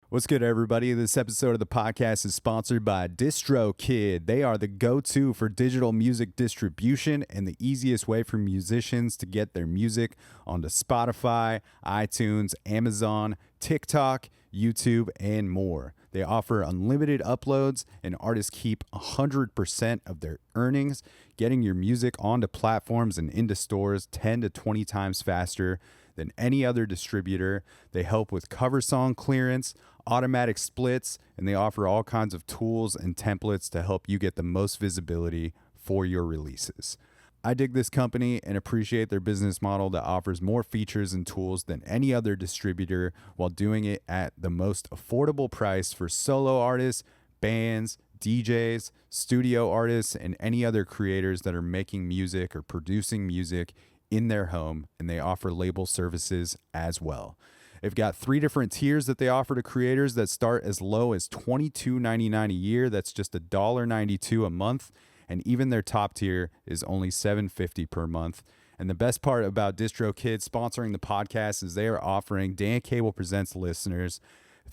What's good, everybody? This episode of the podcast is sponsored by DistroKid. They are the go-to for digital music distribution and the easiest way for musicians to get their music onto Spotify, iTunes, Amazon, TikTok, YouTube, and more. They offer unlimited uploads, and artists keep 100% of their earnings, getting your music onto platforms and into stores 10 to 20 times faster than any other distributor. They help with cover song clearance, automatic splits, and they offer all kinds of tools and templates to help you get the most visibility for your releases. I dig this company and appreciate their business model that offers more features and tools than any other distributor while doing it at the most affordable price for solo artists, bands, DJs, studio artists, and any other creators that are making music or producing music in their home, and they offer label services as well. They've got 3 different tiers that they offer to creators that start as low as $22.99 a year. That's just $1.92 a month. And even their top tier is only $7.50 per month. And the best part about DistroKid sponsoring the podcast is they are offering Dan Cable Presents listeners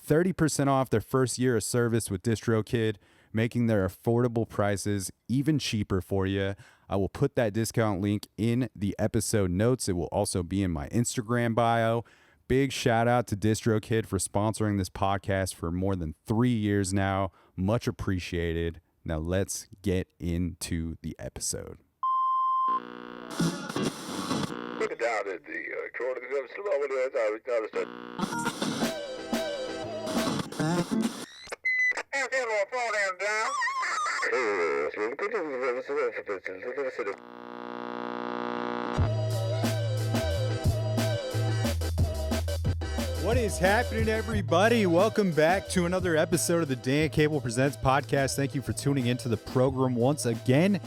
30% off their first year of service with DistroKid, making their affordable prices even cheaper for you. I will put that discount link in the episode notes. It will also be in my Instagram bio. Big shout out to DistroKid for sponsoring this podcast for more than 3 years now. Much appreciated. Now let's get into the episode. Looking down at the corner of the slow over there, What is happening, everybody? Welcome back to another episode of the Dan Cable Presents podcast. Thank you for tuning into the program once again.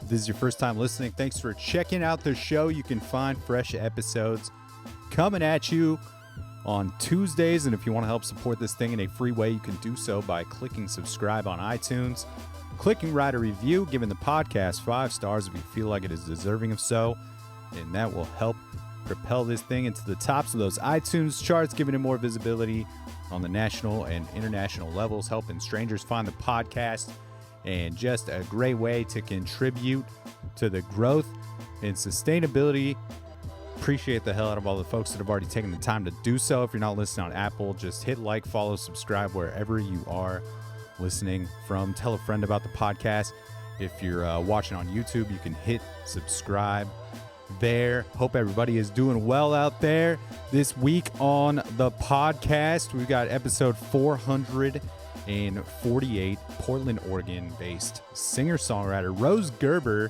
If this is your first time listening, thanks for checking out the show. You can find fresh episodes coming at you on Tuesdays. And if you want to help support this thing in a free way, you can do so by clicking subscribe on iTunes, clicking write a review, giving the podcast 5 stars if you feel like it is deserving of so. And that will help propel this thing into the tops of those iTunes charts, giving it more visibility on the national and international levels, helping strangers find the podcast, and just a great way to contribute to the growth and sustainability. Appreciate the hell out of all the folks that have already taken the time to do so. If you're not listening on Apple, just hit like, follow, subscribe wherever you are listening from. Tell a friend about the podcast. If you're watching on YouTube, you can hit subscribe there. Hope everybody is doing well out there. This week on the podcast, we've got episode 448. Portland, Oregon based singer-songwriter Rose Gerber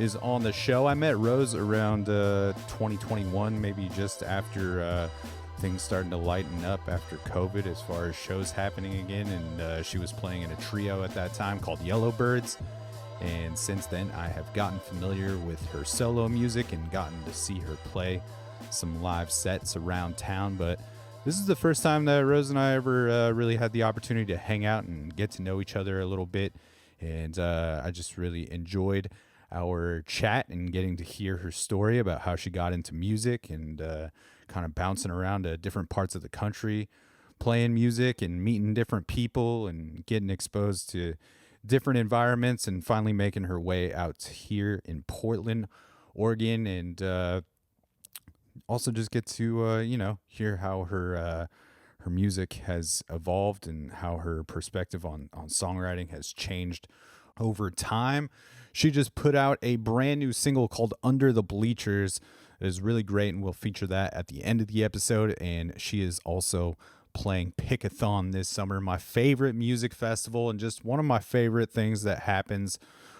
is on the show. I met Rose around 2021, maybe just after things starting to lighten up after COVID as far as shows happening again, and she was playing in a trio at that time called Yellowbirds. And since then, I have gotten familiar with her solo music and gotten to see her play some live sets around town. But this is the first time that Rose and I ever really had the opportunity to hang out and get to know each other a little bit. And I just really enjoyed our chat and getting to hear her story about how she got into music and kind of bouncing around to different parts of the country, playing music and meeting different people and getting exposed to different environments, and finally making her way out here in Portland, Oregon, and also just get to hear how her music has evolved and how her perspective on songwriting has changed over time. She just put out a brand new single called Under the Bleachers. It is really great, and we'll feature that at the end of the episode. And she is also playing Pickathon this summer, my favorite music festival, and just one of my favorite things that happens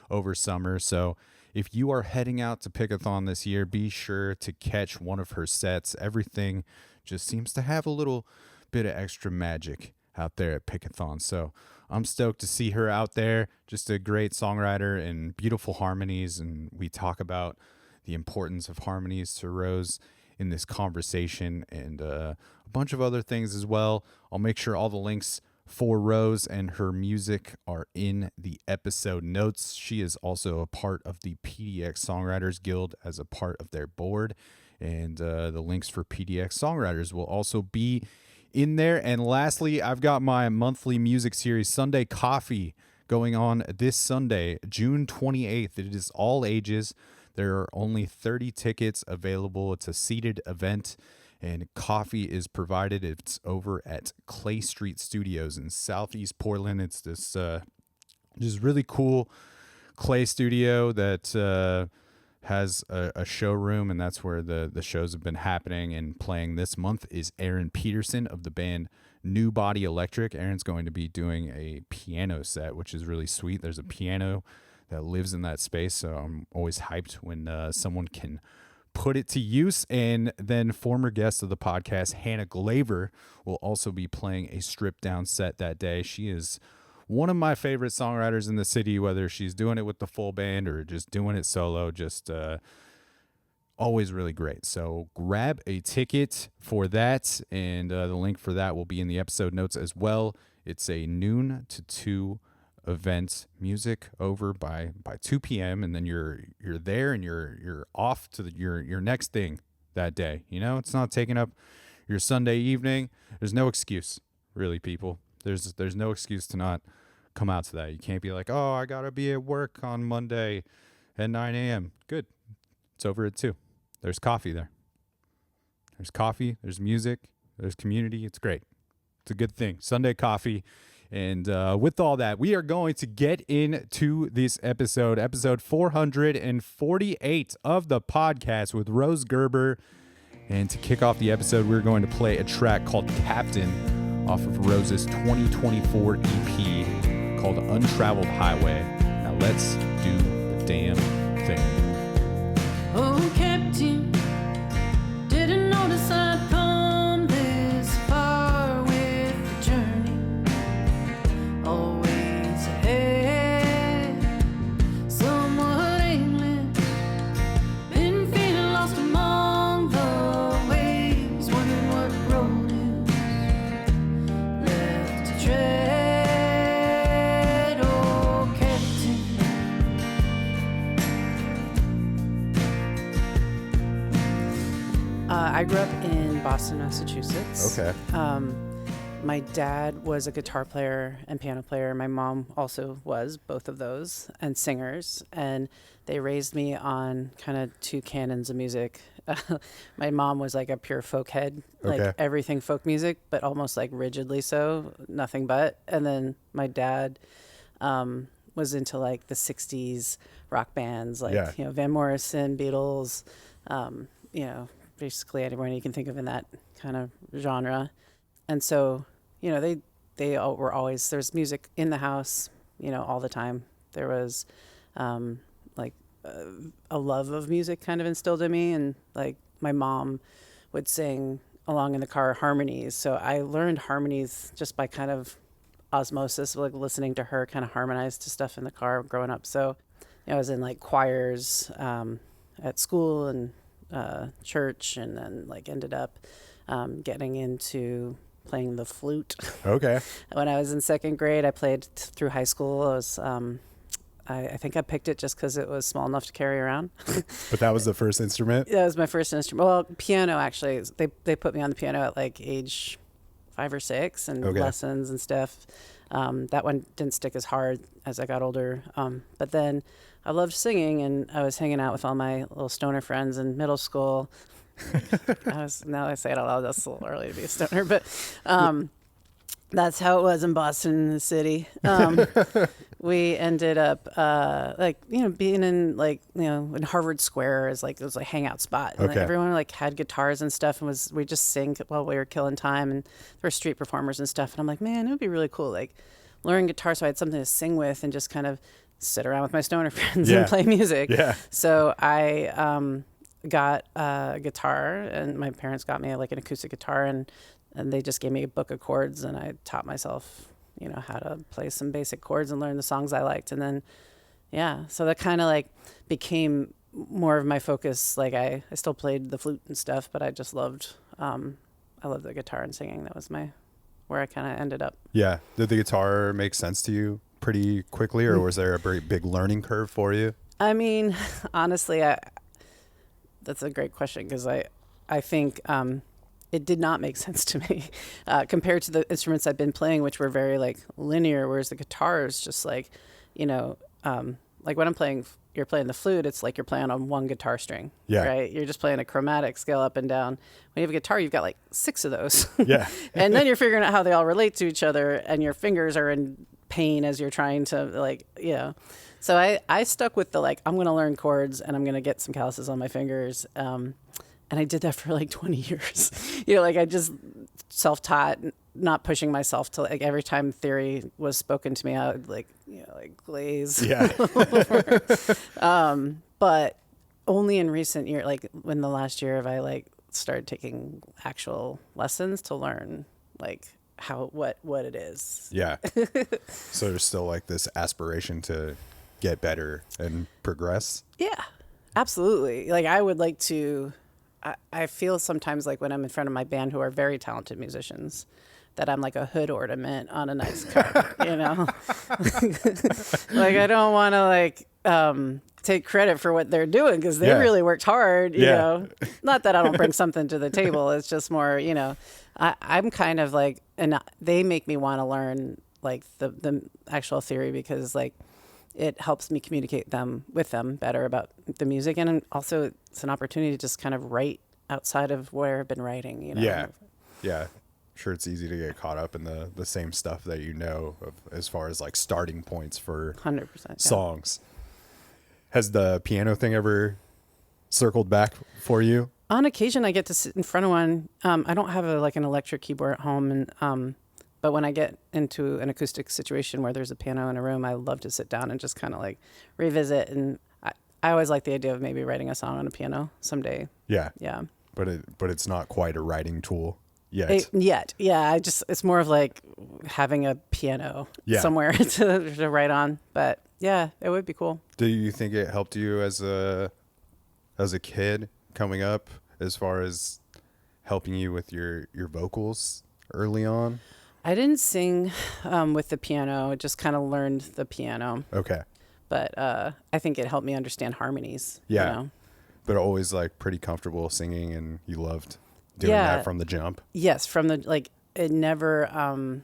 over summer. So if you are heading out to Pickathon this year, be sure to catch one of her sets. Everything just seems to have a little bit of extra magic out there at Pickathon. So I'm stoked to see her out there. Just a great songwriter and beautiful harmonies, and we talk about the importance of harmonies to Rose in this conversation, and a bunch of other things as well. I'll make sure all the links for Rose and her music are in the episode notes. She is also a part of the PDX Songwriters Guild as a part of their board, and the links for PDX Songwriters will also be in there. And lastly, I've got my monthly music series, Sunday Coffee, going on this Sunday, June 28th. It is all ages. There are only 30 tickets available. It's a seated event, and coffee is provided. It's over at Clay Street Studios in Southeast Portland. It's this just really cool clay studio that has a showroom, and that's where the shows have been happening and playing. This month is Aaron Peterson of the band New Body Electric. Aaron's going to be doing a piano set, which is really sweet. There's a piano that lives in that space, so I'm always hyped when someone can put it to use. And then former guest of the podcast, Hannah Glaver, will also be playing a stripped down set that day. She is one of my favorite songwriters in the city, whether she's doing it with the full band or just doing it solo. Just always really great. So grab a ticket for that, and the link for that will be in the episode notes as well. It's a noon to 2 event, music over by 2 p.m. and then you're there and you're off to your next thing that day. You know, it's not taking up your Sunday evening. There's no excuse, really, people. There's no excuse to not come out to that. You can't be like, oh, I gotta be at work on Monday at 9 a.m. Good, it's over at 2. There's coffee there. There's coffee. There's music. There's community. It's great. It's a good thing. Sunday Coffee. And with all that, we are going to get into this episode 448 of the podcast with Rose Gerber. And to kick off the episode, we're going to play a track called Captain off of Rose's 2024 EP called Untraveled Highway. Now let's do the damn thing. Oh, Captain, didn't notice I'd come this far with the journey. Always ahead, somewhat aimless. Been feeling lost among the waves, wondering what road is left to tread. Oh, Captain. I grew up in Boston, Massachusetts. Okay. My dad was a guitar player and piano player. My mom also was, both of those, and singers. And they raised me on kind of two canons of music. My mom was like a pure folk head, like Okay. everything folk music, but almost like rigidly so, nothing but. And then my dad was into like the 60s rock bands, like, Yeah. you know, Van Morrison, Beatles, you know, basically anyone you can think of in that kind of genre. And so, you know, they all were always, there's music in the house, you know, all the time. There was like a love of music kind of instilled in me. And like my mom would sing along in the car harmonies. So I learned harmonies just by kind of osmosis, like listening to her kind of harmonize to stuff in the car growing up. So I was in like choirs at school and church, and then like ended up getting into playing the flute. Okay. When I was in second grade, I played through high school. I was I think I picked it just because it was small enough to carry around. But that was the first instrument? That was my first instrument. Well, piano actually. They put me on the piano at like age 5 or 6 and Okay. lessons and stuff. That one didn't stick as hard as I got older. But then I loved singing, and I was hanging out with all my little stoner friends in middle school. Now I say it out loud, that's a little early to be a stoner, but that's how it was in Boston, the city. We ended up like, you know, being in like, you know, in Harvard Square is like, it was like hangout spot. And like, Okay. everyone like had guitars and stuff, and we just sing while we were killing time, and there were street performers and stuff. And I'm like, man, it would be really cool, like learn guitar so I had something to sing with and just kind of sit around with my stoner friends Yeah. and play music. Yeah. So I got a guitar, and my parents got me like an acoustic guitar, and they just gave me a book of chords, and I taught myself, you know, how to play some basic chords and learn the songs I liked. And then, yeah, so that kind of like became more of my focus. Like I still played the flute and stuff, but I just loved, I loved the guitar and singing. That was where I kind of ended up. Yeah. Did the guitar make sense to you pretty quickly, or was there a very big learning curve for you? I mean, honestly, that's a great question, because I think it did not make sense to me compared to the instruments I've been playing, which were very like linear, whereas the guitar is just like, like when you're playing the flute, it's like you're playing on one guitar string, Yeah. right? You're just playing a chromatic scale up and down. When you have a guitar, you've got like 6 of those. Yeah. And then you're figuring out how they all relate to each other, and your fingers are in pain as you're trying to So I stuck with the I'm going to learn chords and I'm going to get some calluses on my fingers. And I did that for like 20 years. I just self-taught, not pushing myself to every time theory was spoken to me, I would glaze. Yeah. But only in recent year, when the last year have I started taking actual lessons to learn what it is. Yeah. So there's still this aspiration to get better and progress. Yeah, absolutely. I would like to, I feel sometimes when I'm in front of my band who are very talented musicians, that I'm like a hood ornament on a nice car, I don't want to take credit for what they're doing because they really worked hard, you know. Not that I don't bring something to the table. It's just more, I'm kind of and they make me want to learn the actual theory because it helps me communicate with them better about the music. And also it's an opportunity to just kind of write outside of where I've been writing, Yeah. Yeah. Sure, it's easy to get caught up in the same stuff that as far as starting points for 100% songs. Has the piano thing ever circled back for you? On occasion, I get to sit in front of one. I don't have an electric keyboard at home, and but when I get into an acoustic situation where there's a piano in a room, I love to sit down and just kind of revisit. And I always like the idea of maybe writing a song on a piano someday. Yeah. Yeah. But it's not quite a writing tool yet. Yeah. It's more of having a piano somewhere to write on. But yeah, it would be cool. Do you think it helped you as a kid coming up as far as helping you with your vocals early on? I didn't sing with the piano. I just kind of learned the piano. Okay. But I think it helped me understand harmonies. Yeah. But always pretty comfortable singing, and you loved doing that from the jump. Yes, from the it never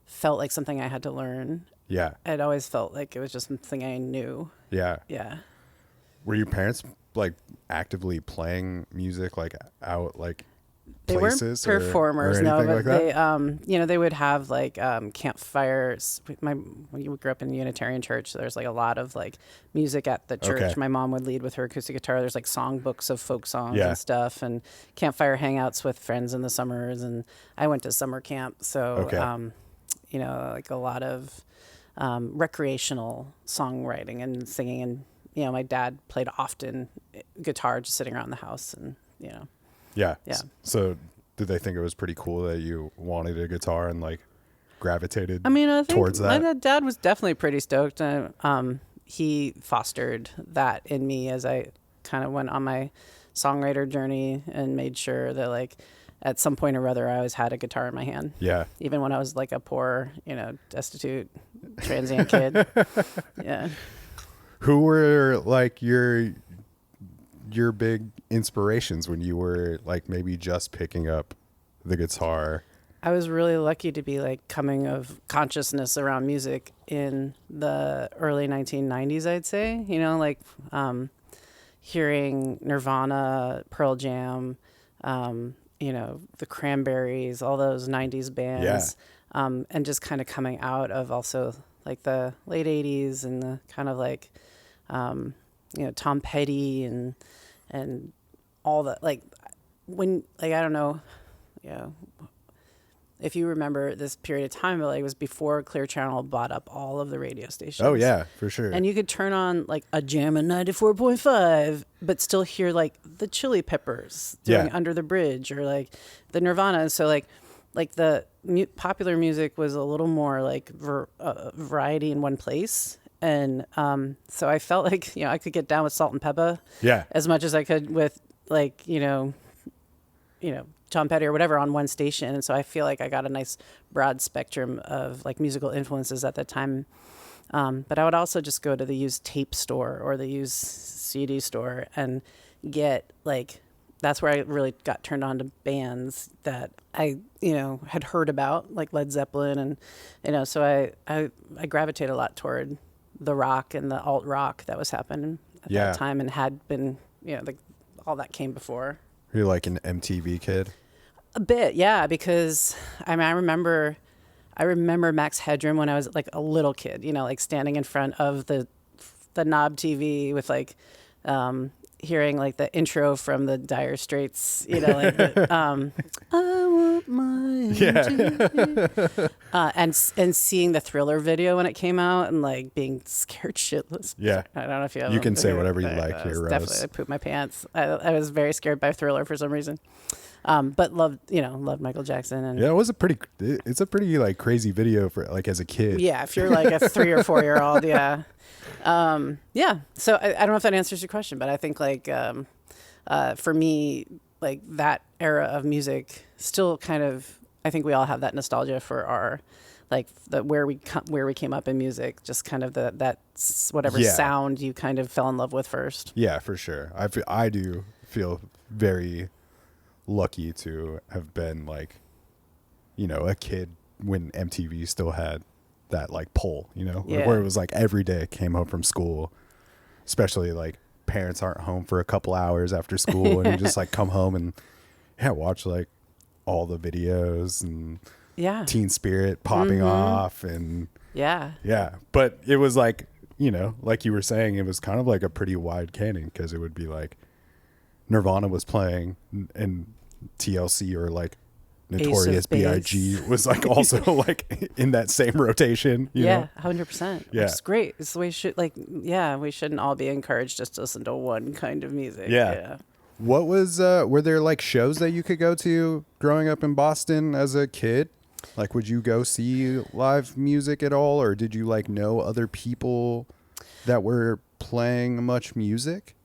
felt like something I had to learn. Yeah. It always felt like it was just something I knew. Yeah. Yeah. Were your parents actively playing music out They weren't places performers, or no, anything but they they would have campfires. We grew up in the Unitarian church, so there's a lot of music at the church. Okay. My mom would lead with her acoustic guitar. There's song books of folk songs Yeah. and stuff, and campfire hangouts with friends in the summers. And I went to summer camp, so Okay. a lot of recreational songwriting and singing. And my dad played often guitar, just sitting around the house, and Yeah. Yeah. So did they think it was pretty cool that you wanted a guitar and gravitated I think towards that? my dad was definitely pretty stoked. He fostered that in me as I kind of went on my songwriter journey and made sure that at some point or other I always had a guitar in my hand. Yeah. Even when I was a poor, destitute, transient kid. Yeah. Who were your big inspirations when you were maybe just picking up the guitar? I was really lucky to be coming of consciousness around music in the early 1990s, I'd say, hearing Nirvana, Pearl Jam, the Cranberries, all those 90s bands, and just kind of coming out of also the late 80s and the kind of Tom Petty and all that, when I don't know, if you remember this period of time, but it was before Clear Channel bought up all of the radio stations. Oh yeah, for sure. And you could turn on a jam at 94.5, but still hear the Chili Peppers doing Under the Bridge or the Nirvana. So the popular music was a little more variety in one place. And so I felt I could get down with Salt and Pepper as much as I could with Tom Petty or whatever on one station. And so I feel I got a nice broad spectrum of musical influences at that time. But I would also just go to the used tape store or the used CD store and get that's where I really got turned on to bands that I, had heard about, like Led Zeppelin, and so I gravitated a lot toward the rock and the alt rock that was happening at that time, and had been, all that came before. You're like an MTV kid. A bit, yeah, because I remember Max Headroom when I was like a little kid, like standing in front of the knob TV with like hearing like the intro from the Dire Straits, like I want my MTV. And seeing the Thriller video when it came out and like being scared shitless. Yeah, I don't know if you you can say whatever you like here, Rose. Definitely, I pooped my pants. I was very scared by Thriller for some reason. But loved Michael Jackson. And yeah, it's a pretty like crazy video for like as a kid. Yeah, if you're like a 3 or 4 year old, yeah. So I don't know if that answers your question, but I think like for me, like that era of music still kind of, I think we all have that nostalgia for our like where we came up in music, just kind of that whatever sound you kind of fell in love with first. Yeah, for sure. I do feel very lucky to have been like, a kid when MTV still had that like pull, where it was like every day came home from school, especially like parents aren't home for a couple hours after school and you just like come home and watch like all the videos and Teen Spirit popping off and but it was like, like you were saying, it was kind of like a pretty wide canon because it would be like Nirvana was playing and TLC or like Notorious B.I.G. was like also like in that same rotation. You know? 100%. Yeah, it's great. It's the way we shouldn't all be encouraged just to listen to one kind of music. Yeah. What was were there like shows that you could go to growing up in Boston as a kid? Like, would you go see live music at all, or did you like know other people that were playing much music?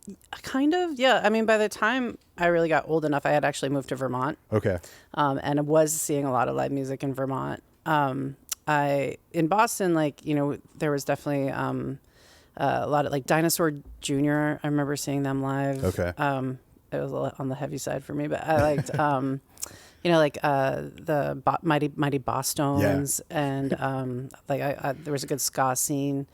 Kind of, yeah. I mean, by the time I really got old enough, I had actually moved to Vermont. Okay. And I was seeing a lot of live music in Vermont. In Boston, like, there was definitely a lot of like Dinosaur Jr. I remember seeing them live. Okay. It was a lot on the heavy side for me, but I liked, the Mighty Bosstones, and there was a good ska scene.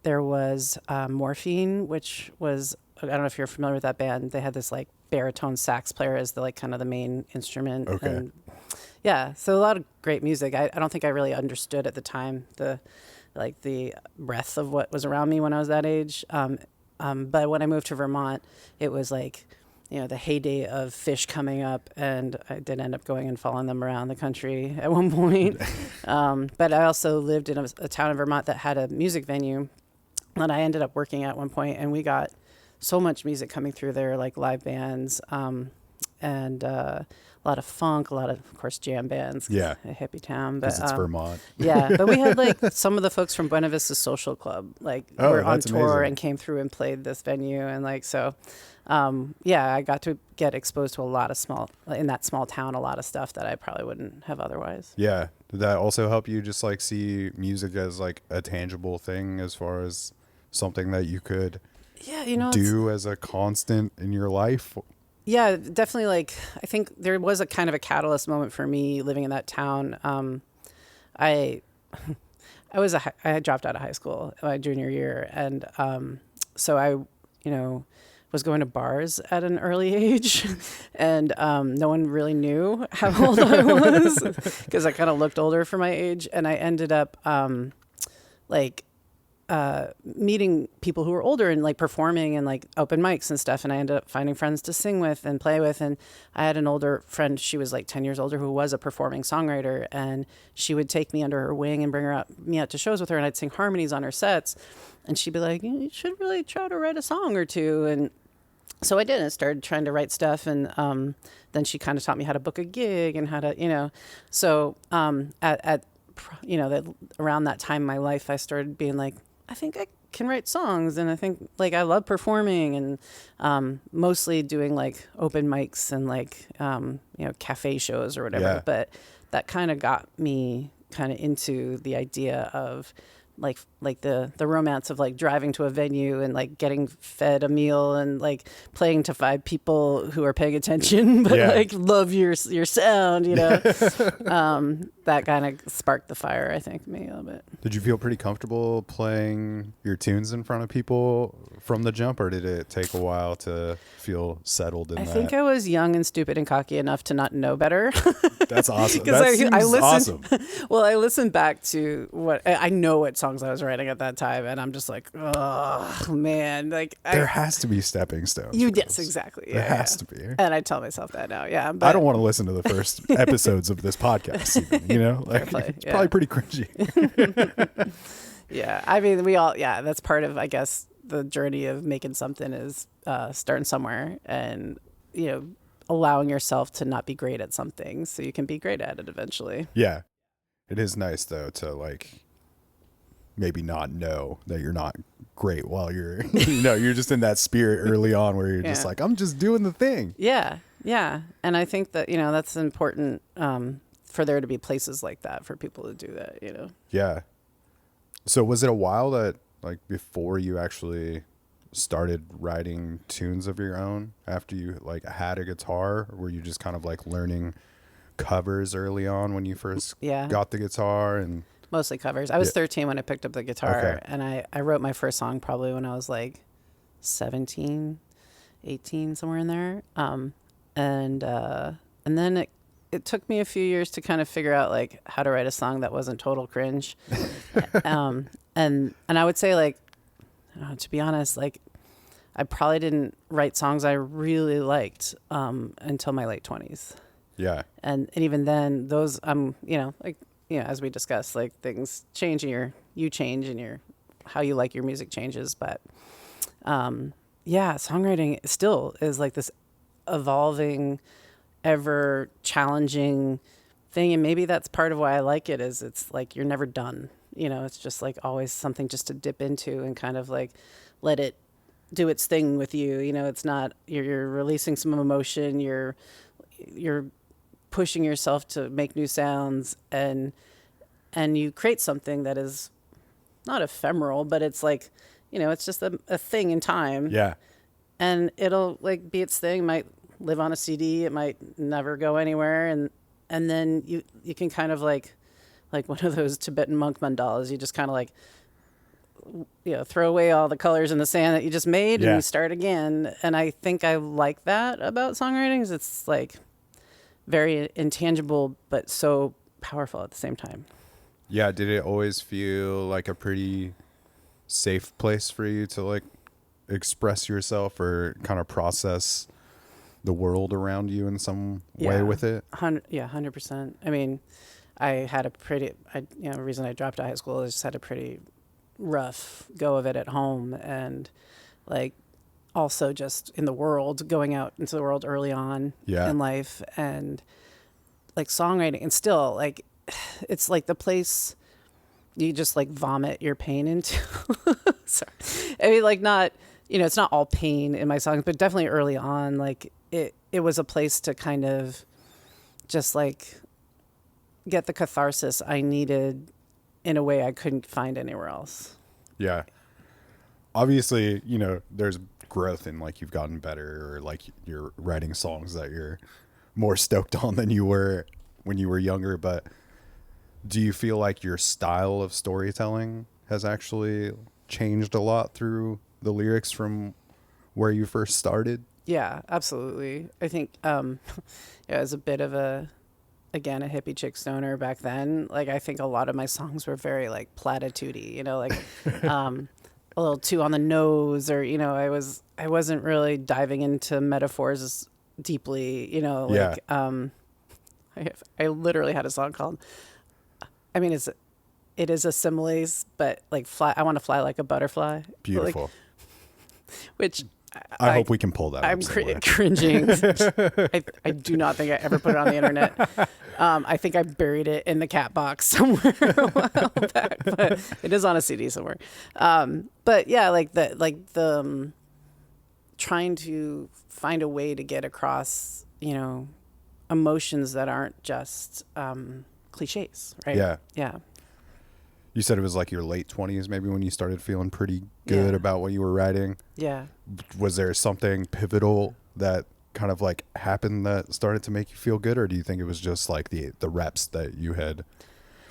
There was Morphine, which was, I don't know if you're familiar with that band. They had this like baritone sax player as the like kind of the main instrument. Okay. And, so a lot of great music. I don't think I really understood at the time the breadth of what was around me when I was that age. But when I moved to Vermont, it was like, the heyday of Fish coming up, and I did end up going and following them around the country at one point. But I also lived in a town in Vermont that had a music venue that I ended up working at one point, and we got so much music coming through there, like live bands, and a lot of funk, a lot of course, jam bands. Yeah. A hippie town. Because it's Vermont. Yeah, but we had like some of the folks from Buena Vista Social Club, like were on tour and came through and played this venue, and like so. I got to get exposed to a lot of in that small town, a lot of stuff that I probably wouldn't have otherwise. Yeah. Did that also help you just like see music as like a tangible thing as far as something that you could do as a constant in your life? Yeah, definitely. Like, I think there was a kind of a catalyst moment for me living in that town. I had dropped out of high school my junior year. And, so I, was going to bars at an early age, and no one really knew how old I was because I kind of looked older for my age. And I ended up meeting people who were older and like performing and like open mics and stuff. And I ended up finding friends to sing with and play with. And I had an older friend, she was like 10 years older, who was a performing songwriter. And she would take me under her wing and bring me out to shows with her. And I'd sing harmonies on her sets. And she'd be like, you should really try to write a song or two. And so I did. I started trying to write stuff. And then she kind of taught me how to book a gig and how to, So around that time in my life, I started being like, I think I can write songs, and I think like I love performing, and mostly doing like open mics and like cafe shows or whatever. Yeah. But that kind of got me kind of into the idea of like the romance of like driving to a venue and like getting fed a meal and like playing to 5 people who are paying attention but like love your sound, you know. That kind of sparked the fire, I think, me a little bit. Did you feel pretty comfortable playing your tunes in front of people from the jump, or did it take a while to feel settled in that? I think I was young and stupid and cocky enough to not know better. That's awesome. Because I listened, awesome. Well, I listened back to what I know what songs I was writing at that time, and I'm just like, oh man, like there has to be stepping stones. Yes, exactly. There has to be. And I tell myself that now. Yeah, but I don't want to listen to the first episodes of this podcast. Even, you know, like it's probably pretty cringy. Yeah, I mean, we all. Yeah, that's part of, I guess, the journey of making something is starting somewhere, and you know, allowing yourself to not be great at something so you can be great at it eventually. Yeah, it is nice though to like maybe not know that you're not great while you're you know, you're just in that spirit early on where you're just like, I'm just doing the thing. Yeah, and I think that, you know, that's important for there to be places like that for people to do that, you know. Yeah. So was it a while that like before you actually started writing tunes of your own after you like had a guitar, or were you just kind of like learning covers early on when you first got the guitar? And mostly covers. I was 13 when I picked up the guitar, and I wrote my first song probably when I was like 17, 18, somewhere in there. And then it took me a few years to kind of figure out like how to write a song that wasn't total cringe. And I would say like, to be honest, like I probably didn't write songs I really liked until my late 20s. Yeah. And even then those, you know, like, you know, as we discussed, like things change and you change and how you like your music changes. But songwriting still is like this evolving, ever challenging thing. And maybe that's part of why I like it, is it's like you're never done. You know, it's just like always something just to dip into and kind of like let it do its thing with you. You know, it's not, you're releasing some emotion, you're pushing yourself to make new sounds, and you create something that is not ephemeral, but it's like, you know, it's just a thing in time. Yeah. And it'll like be its thing, might live on a CD, it might never go anywhere, and then you can kind of like one of those Tibetan monk mandalas, you just kind of like, you know, throw away all the colors in the sand that you just made and you start again. And I think I like that about songwriting, is it's like very intangible but so powerful at the same time. Yeah. Did it always feel like a pretty safe place for you to like express yourself or kind of process the world around you in some way with it? 100%. I mean, I had the reason I dropped out of high school is just had a pretty rough go of it at home, and like also just in the world, going out into the world early on in life, and like songwriting, and still like it's like the place you just like vomit your pain into. Sorry. I mean, like, not, you know, it's not all pain in my songs, but definitely early on, like it was a place to kind of just like get the catharsis I needed in a way I couldn't find anywhere else. Yeah. Obviously, you know, there's growth in like you've gotten better, or like you're writing songs that you're more stoked on than you were when you were younger. But do you feel like your style of storytelling has actually changed a lot through the lyrics from where you first started? Yeah, absolutely. I think as a bit of a hippie chick stoner back then, like I think a lot of my songs were very like platitude-y, you know, like a little too on the nose, or, you know, I wasn't really diving into metaphors deeply, you know, like I literally had a song called, I mean, it is a similes, but like I want to fly like a butterfly. Beautiful. Like, which I hope we can pull that. I'm cringing. I do not think I ever put it on the internet. I think I buried it in the cat box somewhere a while back, but it is on a CD somewhere. But yeah, like the trying to find a way to get across, you know, emotions that aren't just cliches, right? Yeah. Yeah. You said it was like your late 20s maybe when you started feeling pretty good about what you were writing. Yeah. Was there something pivotal that kind of like happened that started to make you feel good, or do you think it was just like the reps that you had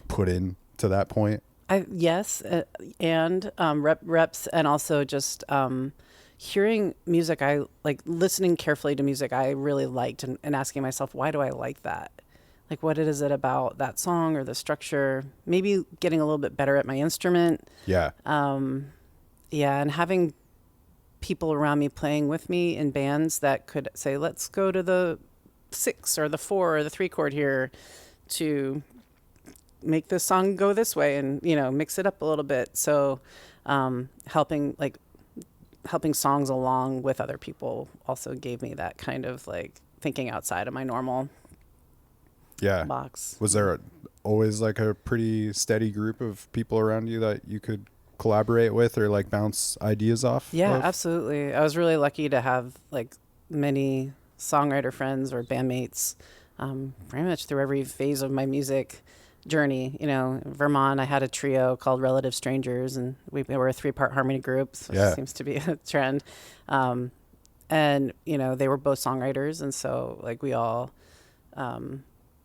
put in to that point? Yes, and reps, and also just hearing music. I like listening carefully to music I really liked, and asking myself, why do I like that? Like, what is it about that song or the structure? Maybe getting a little bit better at my instrument. Yeah. Yeah, and having people around me playing with me in bands that could say, let's go to the 6 or the 4 or the 3 chord here to make this song go this way, and mix it up a little bit. So helping songs along with other people also gave me that kind of like thinking outside of my normal box. Was there always like a pretty steady group of people around you that you could collaborate with or like bounce ideas off Yeah, of? absolutely. I was really lucky to have like many songwriter friends or bandmates pretty much through every phase of my music journey. In Vermont, I had a trio called Relative Strangers, and we were a 3-part harmony group, so it seems to be a trend. And they were both songwriters, and so like we all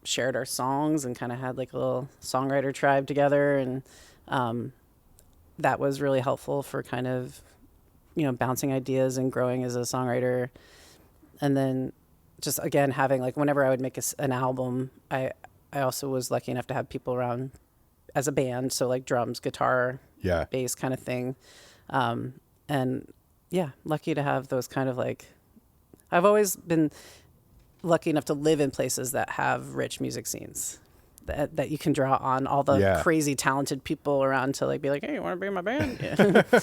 shared our songs and kind of had like a little songwriter tribe together, and that was really helpful for kind of bouncing ideas and growing as a songwriter. And then just again having like whenever I would make an album, I also was lucky enough to have people around as a band, so like drums, guitar, bass kind of thing. And yeah, lucky to have those kind of like, I've always been lucky enough to live in places that have rich music scenes that you can draw on all the crazy talented people around to like be like, hey, you want to be in my band? Yeah.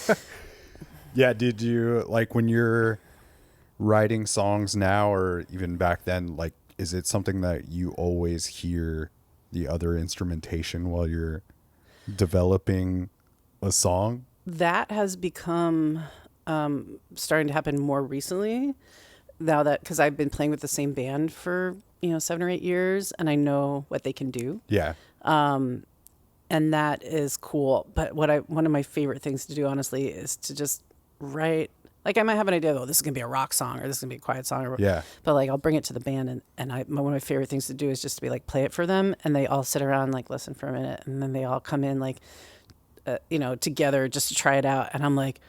Yeah. Did you like when you're writing songs now or even back then, like, is it something that you always hear the other instrumentation while you're developing a song? That has become starting to happen more recently now that, because I've been playing with the same band for 7 or 8 years, and I know what they can do. Yeah. And that is cool. But one of my favorite things to do, honestly, is to just write. Like I might have an idea, this is gonna be a rock song or this is gonna be a quiet song, but like I'll bring it to the band, and one of my favorite things to do is just to be like play it for them, and they all sit around like listen for a minute, and then they all come in like together just to try it out, and I'm like,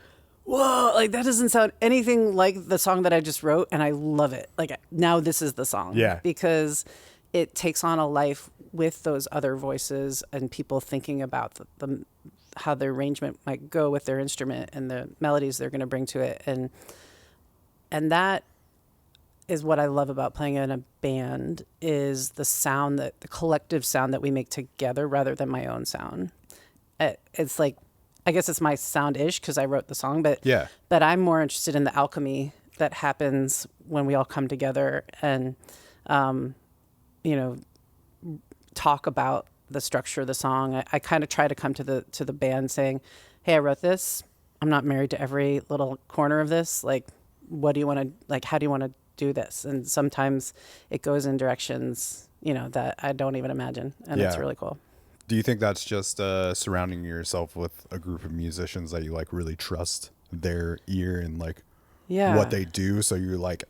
whoa, like that doesn't sound anything like the song that I just wrote, and I love it. Like now this is the song, because it takes on a life with those other voices and people thinking about the how the arrangement might go with their instrument and the melodies they're going to bring to it. And that is what I love about playing in a band, is the sound, the collective sound that we make together rather than my own sound. It's like, I guess it's my sound-ish because I wrote the song, but I'm more interested in the alchemy that happens when we all come together and, talk about the structure of the song. I kind of try to come to the band saying, hey, I wrote this. I'm not married to every little corner of this. Like, what do you want to, like, how do you want to do this? And sometimes it goes in directions, that I don't even imagine. And it's really cool. Do you think that's just surrounding yourself with a group of musicians that you like really trust their ear and like what they do? So you're like,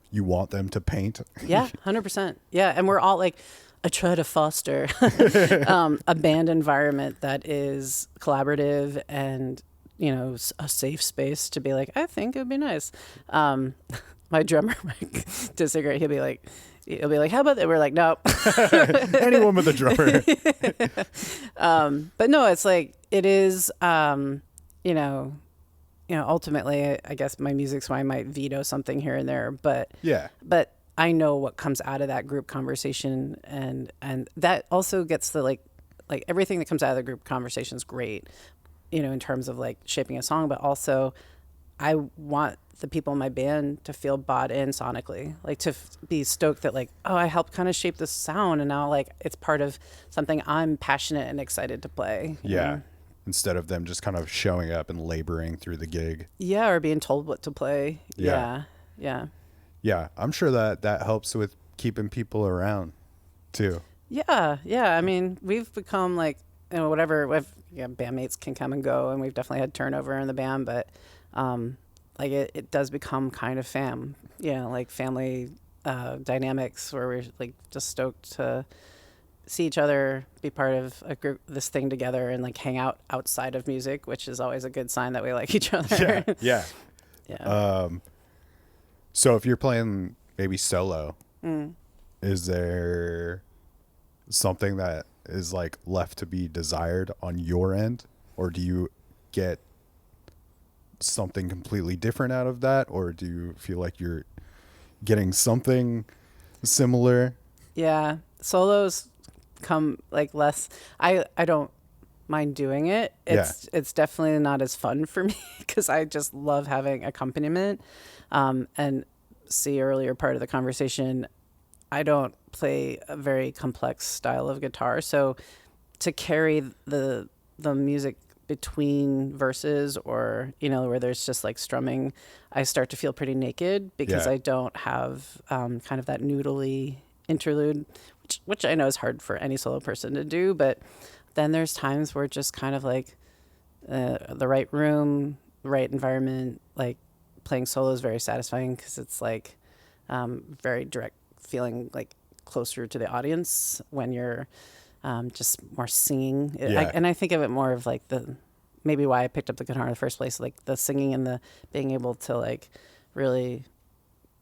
you want them to paint? Yeah, 100%. Yeah. And we're all like, I try to foster a band environment that is collaborative and, a safe space to be like, I think it'd be nice. My drummer might disagree. He'll be like, how about that? We're like, nope. Anyone with a drummer. But no, it's like, it is, ultimately, I guess my music's why I might veto something here and there, but I know what comes out of that group conversation, and that also gets the like everything that comes out of the group conversation is great, in terms of like shaping a song, but also I want the people in my band to feel bought in sonically, like to be stoked that like, oh, I helped kind of shape this sound, and now like it's part of something I'm passionate and excited to play. Yeah. Instead of them just kind of showing up and laboring through the gig. Yeah, or being told what to play. Yeah. Yeah, I'm sure that helps with keeping people around too. Yeah. I mean, we've become like whatever, bandmates can come and go, and we've definitely had turnover in the band, but like it does become kind of like family dynamics where we're like just stoked to see each other, be part of a group, this thing together, and like hang out outside of music, which is always a good sign that we like each other. Yeah. Yeah. So if you're playing maybe solo, is there something that is like left to be desired on your end, or do you get something completely different out of that, or do you feel like you're getting something similar? Yeah. Solos come like less. I don't mind doing it. It's definitely not as fun for me because I just love having accompaniment. And see earlier part of the conversation, I don't play a very complex style of guitar, so to carry the music between verses, or where there's just like strumming, I start to feel pretty naked because I don't have kind of that noodly interlude, which I know is hard for any solo person to do. But then there's times where just kind of like the right room, the right environment, like playing solo is very satisfying because it's like very direct, feeling like closer to the audience when you're just more singing. And I think of it more of like maybe why I picked up the guitar in the first place, like the singing and the being able to like really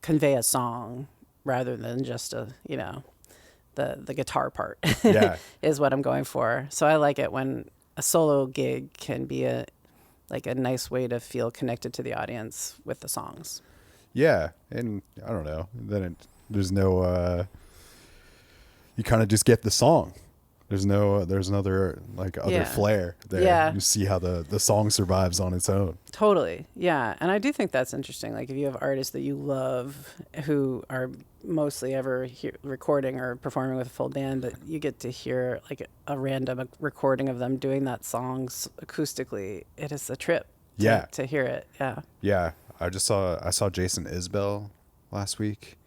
convey a song rather than just the guitar part is what I'm going for. So I like it when a solo gig can be a nice way to feel connected to the audience with the songs. Yeah. And I don't know, then there's no you kind of just get the song. There's another like other flair there. Yeah. You see how the song survives on its own. Totally. Yeah. And I do think that's interesting. Like if you have artists that you love who are mostly ever recording or performing with a full band, but you get to hear like a random recording of them doing that songs acoustically, it is a trip to hear it. Yeah. Yeah. I saw Jason Isbell last week,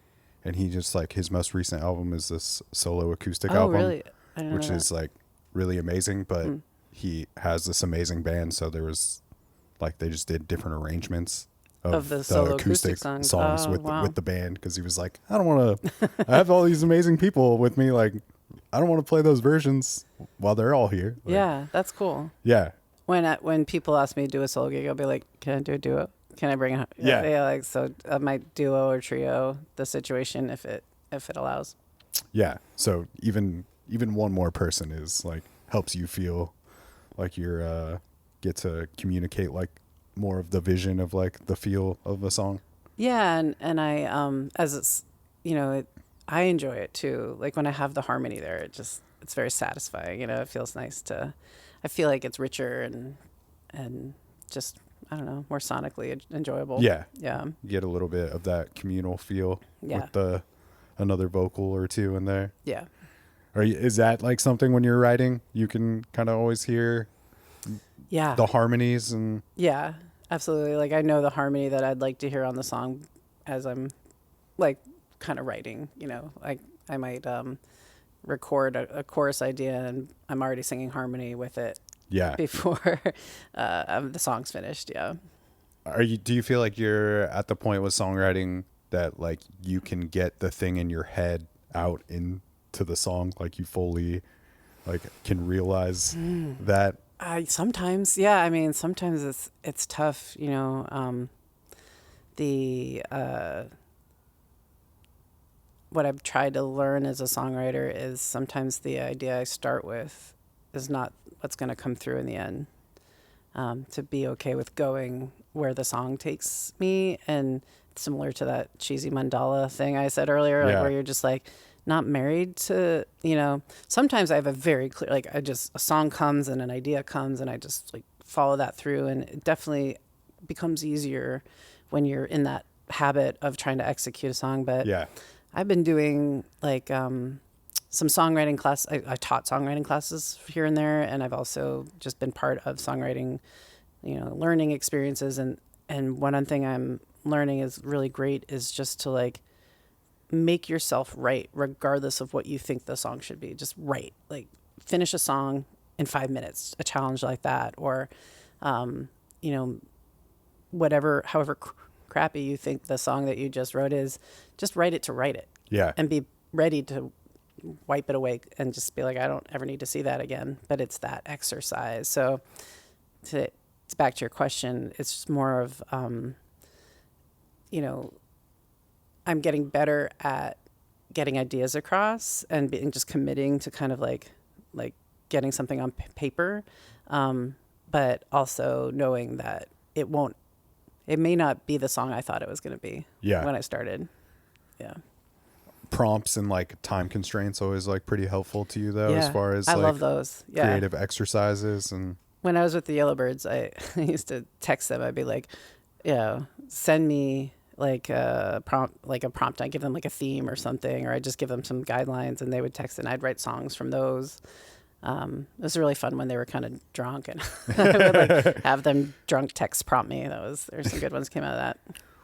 and he just like his most recent album is this solo acoustic album. Oh, really? I didn't know which that. is like really amazing, but he has this amazing band, so there was like they just did different arrangements of the solo acoustic songs with the band, because he was like, I don't want to I have all these amazing people with me, like I don't want to play those versions while they're all here. Like, yeah, that's cool. Yeah. When people ask me to do a solo gig, I'll be like, can I do a duo? Can I bring a like so I might duo or trio the situation if it allows. Yeah. So even one more person is like helps you feel like you're get to communicate like more of the vision of like the feel of a song. Yeah, and I as it's I enjoy it too. Like when I have the harmony there, it's very satisfying. It feels nice I feel like it's richer and just I don't know, more sonically enjoyable. Yeah. Yeah. You get a little bit of that communal feel Yeah. with another vocal or two in there. Yeah. Is that like something when you're writing you can kind of always hear the harmonies? And yeah, absolutely. Like I know the harmony that I'd like to hear on the song as I'm like kind of writing, like I might record a chorus idea and I'm already singing harmony with it before the song's finished. Yeah. Do you feel like you're at the point with songwriting that like you can get the thing in your head out into the song, like you fully like can realize that? Sometimes, yeah. I mean, sometimes it's tough, what I've tried to learn as a songwriter is sometimes the idea I start with is not what's going to come through in the end. To be okay with going where the song takes me, and similar to that cheesy mandala thing I said earlier, like where you're just like not married to, sometimes I have a very clear, like a song comes and an idea comes and I just like follow that through, and it definitely becomes easier when you're in that habit of trying to execute a song. But I've been doing like some songwriting class. I taught songwriting classes here and there, and I've also just been part of songwriting, learning experiences. And one thing I'm learning is really great is just to like make yourself write regardless of what you think the song should be. Just write, like finish a song in 5 minutes, a challenge like that, or, you know, whatever, however crappy you think the song that you just wrote is, just write it to write it. Yeah. And be ready to wipe it away and just be like, I don't ever need to see that again. But it's that exercise. So it's back to your question. It's just more of, you know, I'm getting better at getting ideas across and being just committing to kind of like getting something on paper. But also knowing that it may not be the song I thought it was going to be when I started. Yeah. Prompts and like time constraints always like pretty helpful to you though, as far as I like love those. Yeah. creative exercises. And when I was with the Yellowbirds, I used to text them. I'd be like, send me like a prompt. I give them like a theme or something, or I just give them some guidelines and they would text and I'd write songs from those. It was really fun when they were kind of drunk and I would like have them drunk text prompt me. There's some good ones came out of that.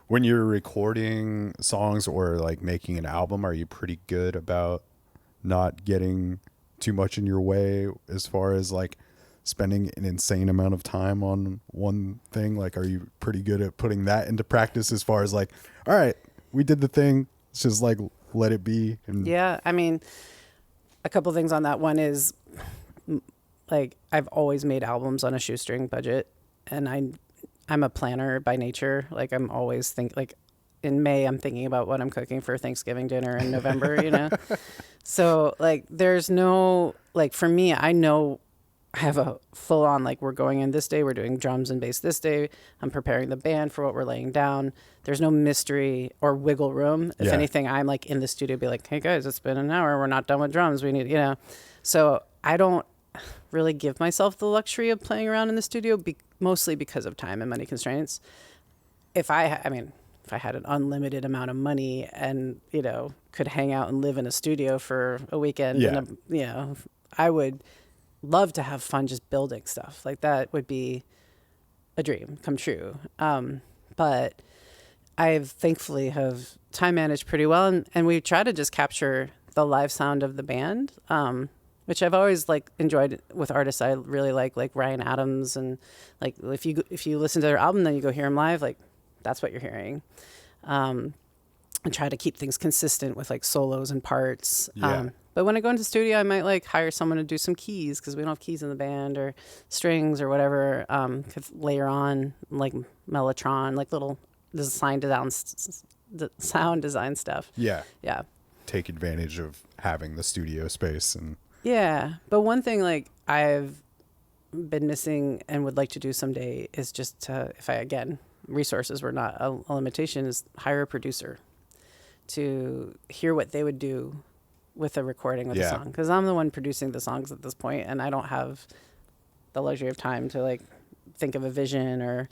When you're recording songs or like making an album, are you pretty good about not getting too much in your way as far as like spending an insane amount of time on one thing? Like, are you pretty good at putting that into practice as far as like, all right, we did the thing, let's just like let it be? And yeah, I mean, a couple things on that. One is like I've always made albums on a shoestring budget, and I'm a planner by nature. Like I'm always like in May, I'm thinking about what I'm cooking for Thanksgiving dinner in November, you know? So like, there's no, like for me, I know I have a full on, like we're going in this day, we're doing drums and bass this day. I'm preparing the band for what we're laying down. There's no mystery or wiggle room. If anything, I'm like in the studio, be like, hey guys, it's been an hour. We're not done with drums. We need, you know? So I don't really give myself the luxury of playing around in the studio, mostly because of time and money constraints. If I had an unlimited amount of money and, you know, could hang out and live in a studio for a weekend, you know, I would love to have fun just building stuff. Like that would be a dream come true. But I've thankfully have time managed pretty well. And we try to just capture the live sound of the band, which I've always like enjoyed with artists I really like Ryan Adams. And like, if you listen to their album, then you go hear them live, like that's what you're hearing. And try to keep things consistent with like solos and parts. But when I go into the studio, I might like hire someone to do some keys because we don't have keys in the band, or strings or whatever. Could layer on like Mellotron, like little sound design stuff. Yeah. Take advantage of having the studio space. And yeah. But one thing like I've been missing and would like to do someday is just to, if I, again, resources were not a limitation, is hire a producer to hear what they would do with a recording of the song. Because I'm the one producing the songs at this point, and I don't have the luxury of time to like think of a vision or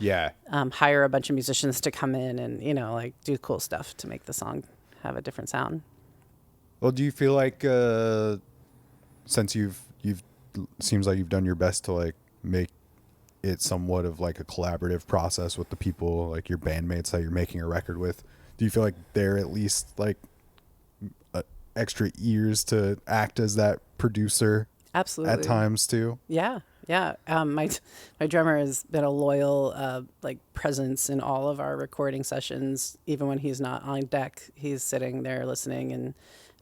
hire a bunch of musicians to come in and, you know, like do cool stuff to make the song have a different sound. Well, do you feel like since you've seems like you've done your best to like make it somewhat of like a collaborative process with the people, like your bandmates that you're making a record with, do you feel like they're at least like extra ears to act as that producer? Absolutely. At times too? Yeah. My drummer has been a loyal like presence in all of our recording sessions. Even when he's not on deck, he's sitting there listening and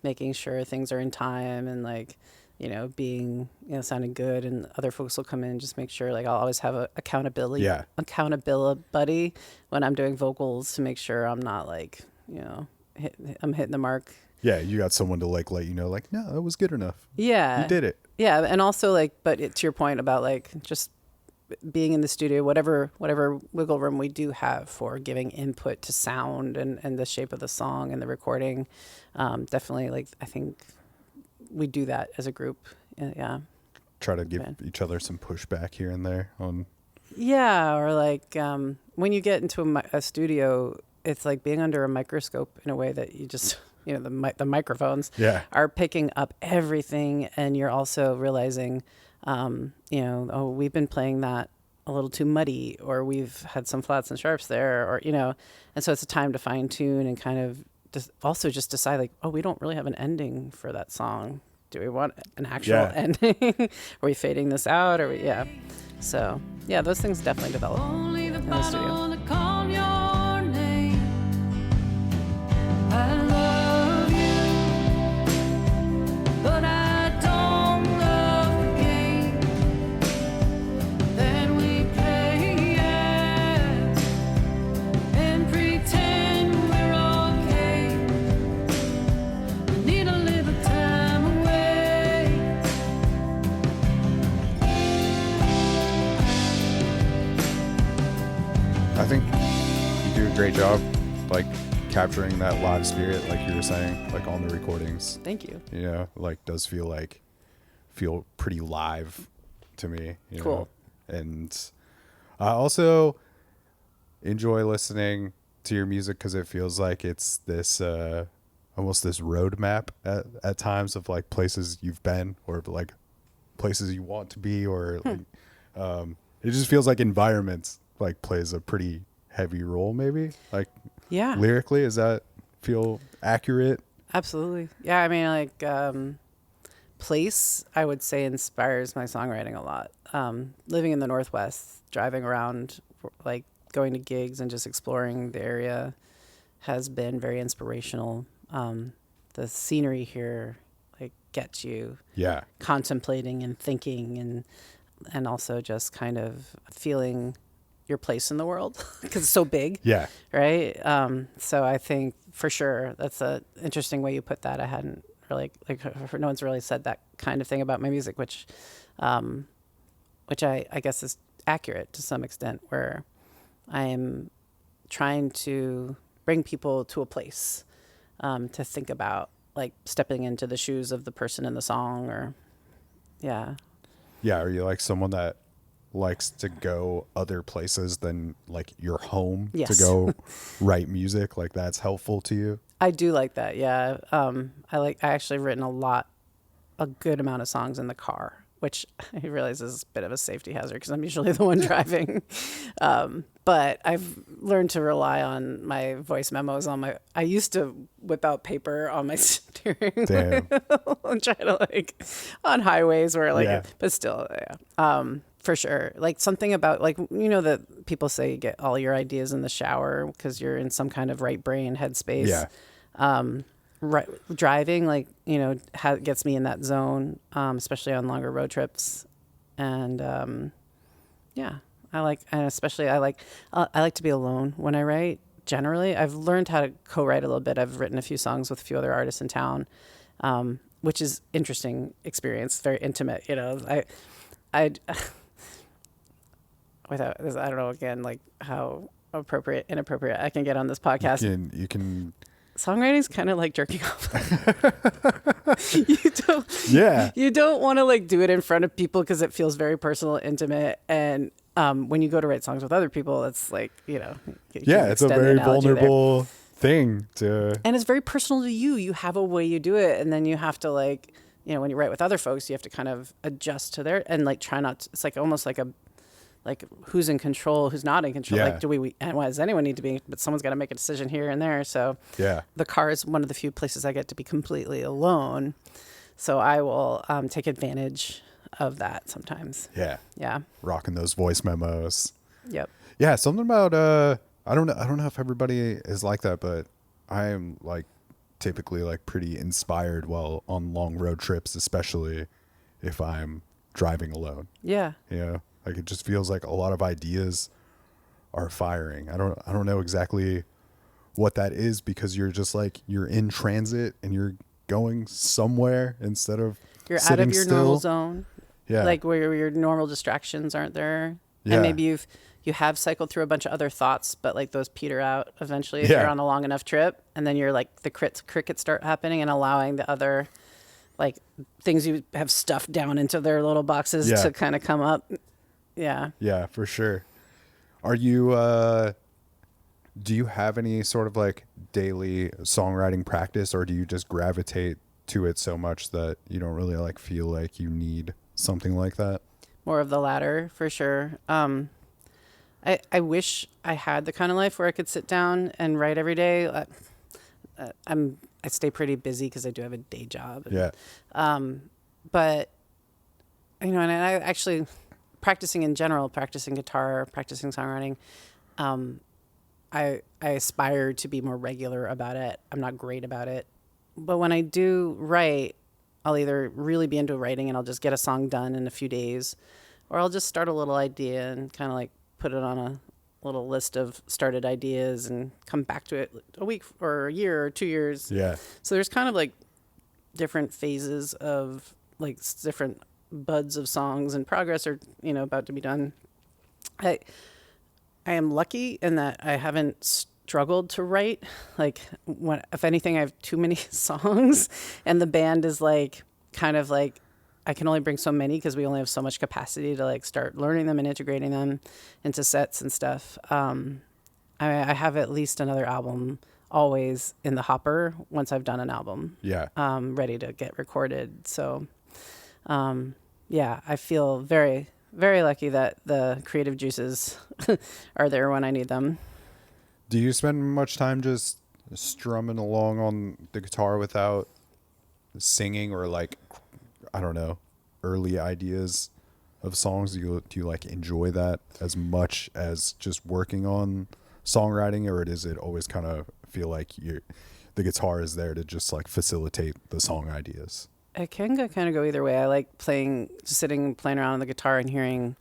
making sure things are in time and like, you know, being, you know, sounding good. And other folks will come in and just make sure, like I'll always have a accountability buddy when I'm doing vocals to make sure I'm not like, you know, I'm hitting the mark. Yeah, you got someone to like let you know, like, no, that was good enough. Yeah, you did it. Yeah, and also like, but to your point about like just being in the studio, whatever wiggle room we do have for giving input to sound and the shape of the song and the recording, definitely like I think we do that as a group. Yeah. Try to give each other some pushback here and there on. Yeah, or like when you get into a studio, it's like being under a microscope in a way that you just. You know, the microphones are picking up everything, and you're also realizing, you know, oh, we've been playing that a little too muddy, or we've had some flats and sharps there, or, you know, and so it's a time to fine tune and kind of also just decide like, oh, we don't really have an ending for that song. do we want an actual Yeah. ending? Are we fading this out? Or yeah. So yeah, those things definitely develop Only the in the studio. bottle to call your name. I love you, but I don't love the game. Then we play it and pretend we're okay. I need a little time away. I think you do a great job, like capturing that live spirit, like you were saying, like on the recordings. Thank you. Yeah, like does feel pretty live to me. You Cool. know? And I also enjoy listening to your music because it feels like it's this almost this roadmap at times of like places you've been or like places you want to be, or like, it just feels like environments like plays a pretty heavy role, maybe like Yeah. lyrically. Does that feel accurate? Absolutely. Yeah, I mean, like, place, I would say, inspires my songwriting a lot. Living in the Northwest, driving around, like, going to gigs and just exploring the area has been very inspirational. The scenery here, like, gets you Yeah. contemplating and thinking and also just kind of feeling your place in the world because it's so big. Yeah. Right. So I think for sure that's a interesting way you put that. I hadn't really no one's really said that kind of thing about my music, which I guess is accurate to some extent, where I'm trying to bring people to a place to think about, like stepping into the shoes of the person in the song, or yeah. Yeah. Are you like someone that likes to go other places than like your home Yes. to go write music? Like that's helpful to you? I do like that. Yeah. I actually written a good amount of songs in the car, which I realize is a bit of a safety hazard because I'm usually the one driving. But I've learned to rely on my voice memos I used to whip out paper on my steering Damn. wheel and try to on highways where Yeah. but still, yeah. For sure. Like something about that people say you get all your ideas in the shower because you're in some kind of right brain headspace. Yeah. Right, driving gets me in that zone, especially on longer road trips, and yeah, I like to be alone when I write. Generally, I've learned how to co-write a little bit. I've written a few songs with a few other artists in town, which is interesting experience, very intimate. I without this, I don't know again like how inappropriate I can get on this podcast. You can Songwriting's kind of like jerking off. You don't want to do it in front of people because it feels very personal, intimate, and when you go to write songs with other people, it's it's a very vulnerable thing to, and it's very personal to you. You have a way you do it, and then you have to when you write with other folks, you have to kind of adjust to their and try not to, it's almost like who's in control, who's not in control. Yeah. And why does anyone need to be? But someone's got to make a decision here and there. So yeah. the car is one of the few places I get to be completely alone. So I will take advantage of that sometimes. Yeah. Yeah. Rocking those voice memos. Yep. Yeah. Something about, I don't know if everybody is like that, but I am typically pretty inspired while on long road trips, especially if I'm driving alone. Yeah. Yeah. It just feels like a lot of ideas are firing. I don't know exactly what that is, because you're just you're in transit and you're going somewhere instead of you're sitting out of your still. normal zone. Yeah. Where your normal distractions aren't there. Yeah. And maybe you have cycled through a bunch of other thoughts, but those peter out eventually if Yeah. you're on a long enough trip, and then you're the crickets start happening and allowing the other things you have stuffed down into their little boxes Yeah. to kind of come up. Yeah. Yeah, for sure. Are you, do you have any sort of daily songwriting practice, or do you just gravitate to it so much that you don't really feel like you need something like that? More of the latter, for sure. I wish I had the kind of life where I could sit down and write every day. I stay pretty busy because I do have a day job. Yeah. But and I actually practicing in general, practicing guitar, practicing songwriting. I aspire to be more regular about it. I'm not great about it, but when I do write, I'll either really be into writing and I'll just get a song done in a few days, or I'll just start a little idea and kind of like put it on a little list of started ideas and come back to it a week or a year or 2 years. Yeah. So there's kind of like different phases of like different buds of songs in progress or, about to be done. I am lucky in that I haven't struggled to write. Like, if anything, I have too many songs, and the band is like kind of like I can only bring so many because we only have so much capacity to like start learning them and integrating them into sets and stuff. I have at least another album always in the hopper once I've done an album. Yeah. Ready to get recorded. So, yeah, I feel very, very lucky that the creative juices are there when I need them. Do you spend much time just strumming along on the guitar without singing or like, I don't know, early ideas of songs? Do you like enjoy that as much as just working on songwriting, or does it always kind of feel like the guitar is there to just like facilitate the song ideas? It can kind of go either way. I like sitting and playing around on the guitar and hearing,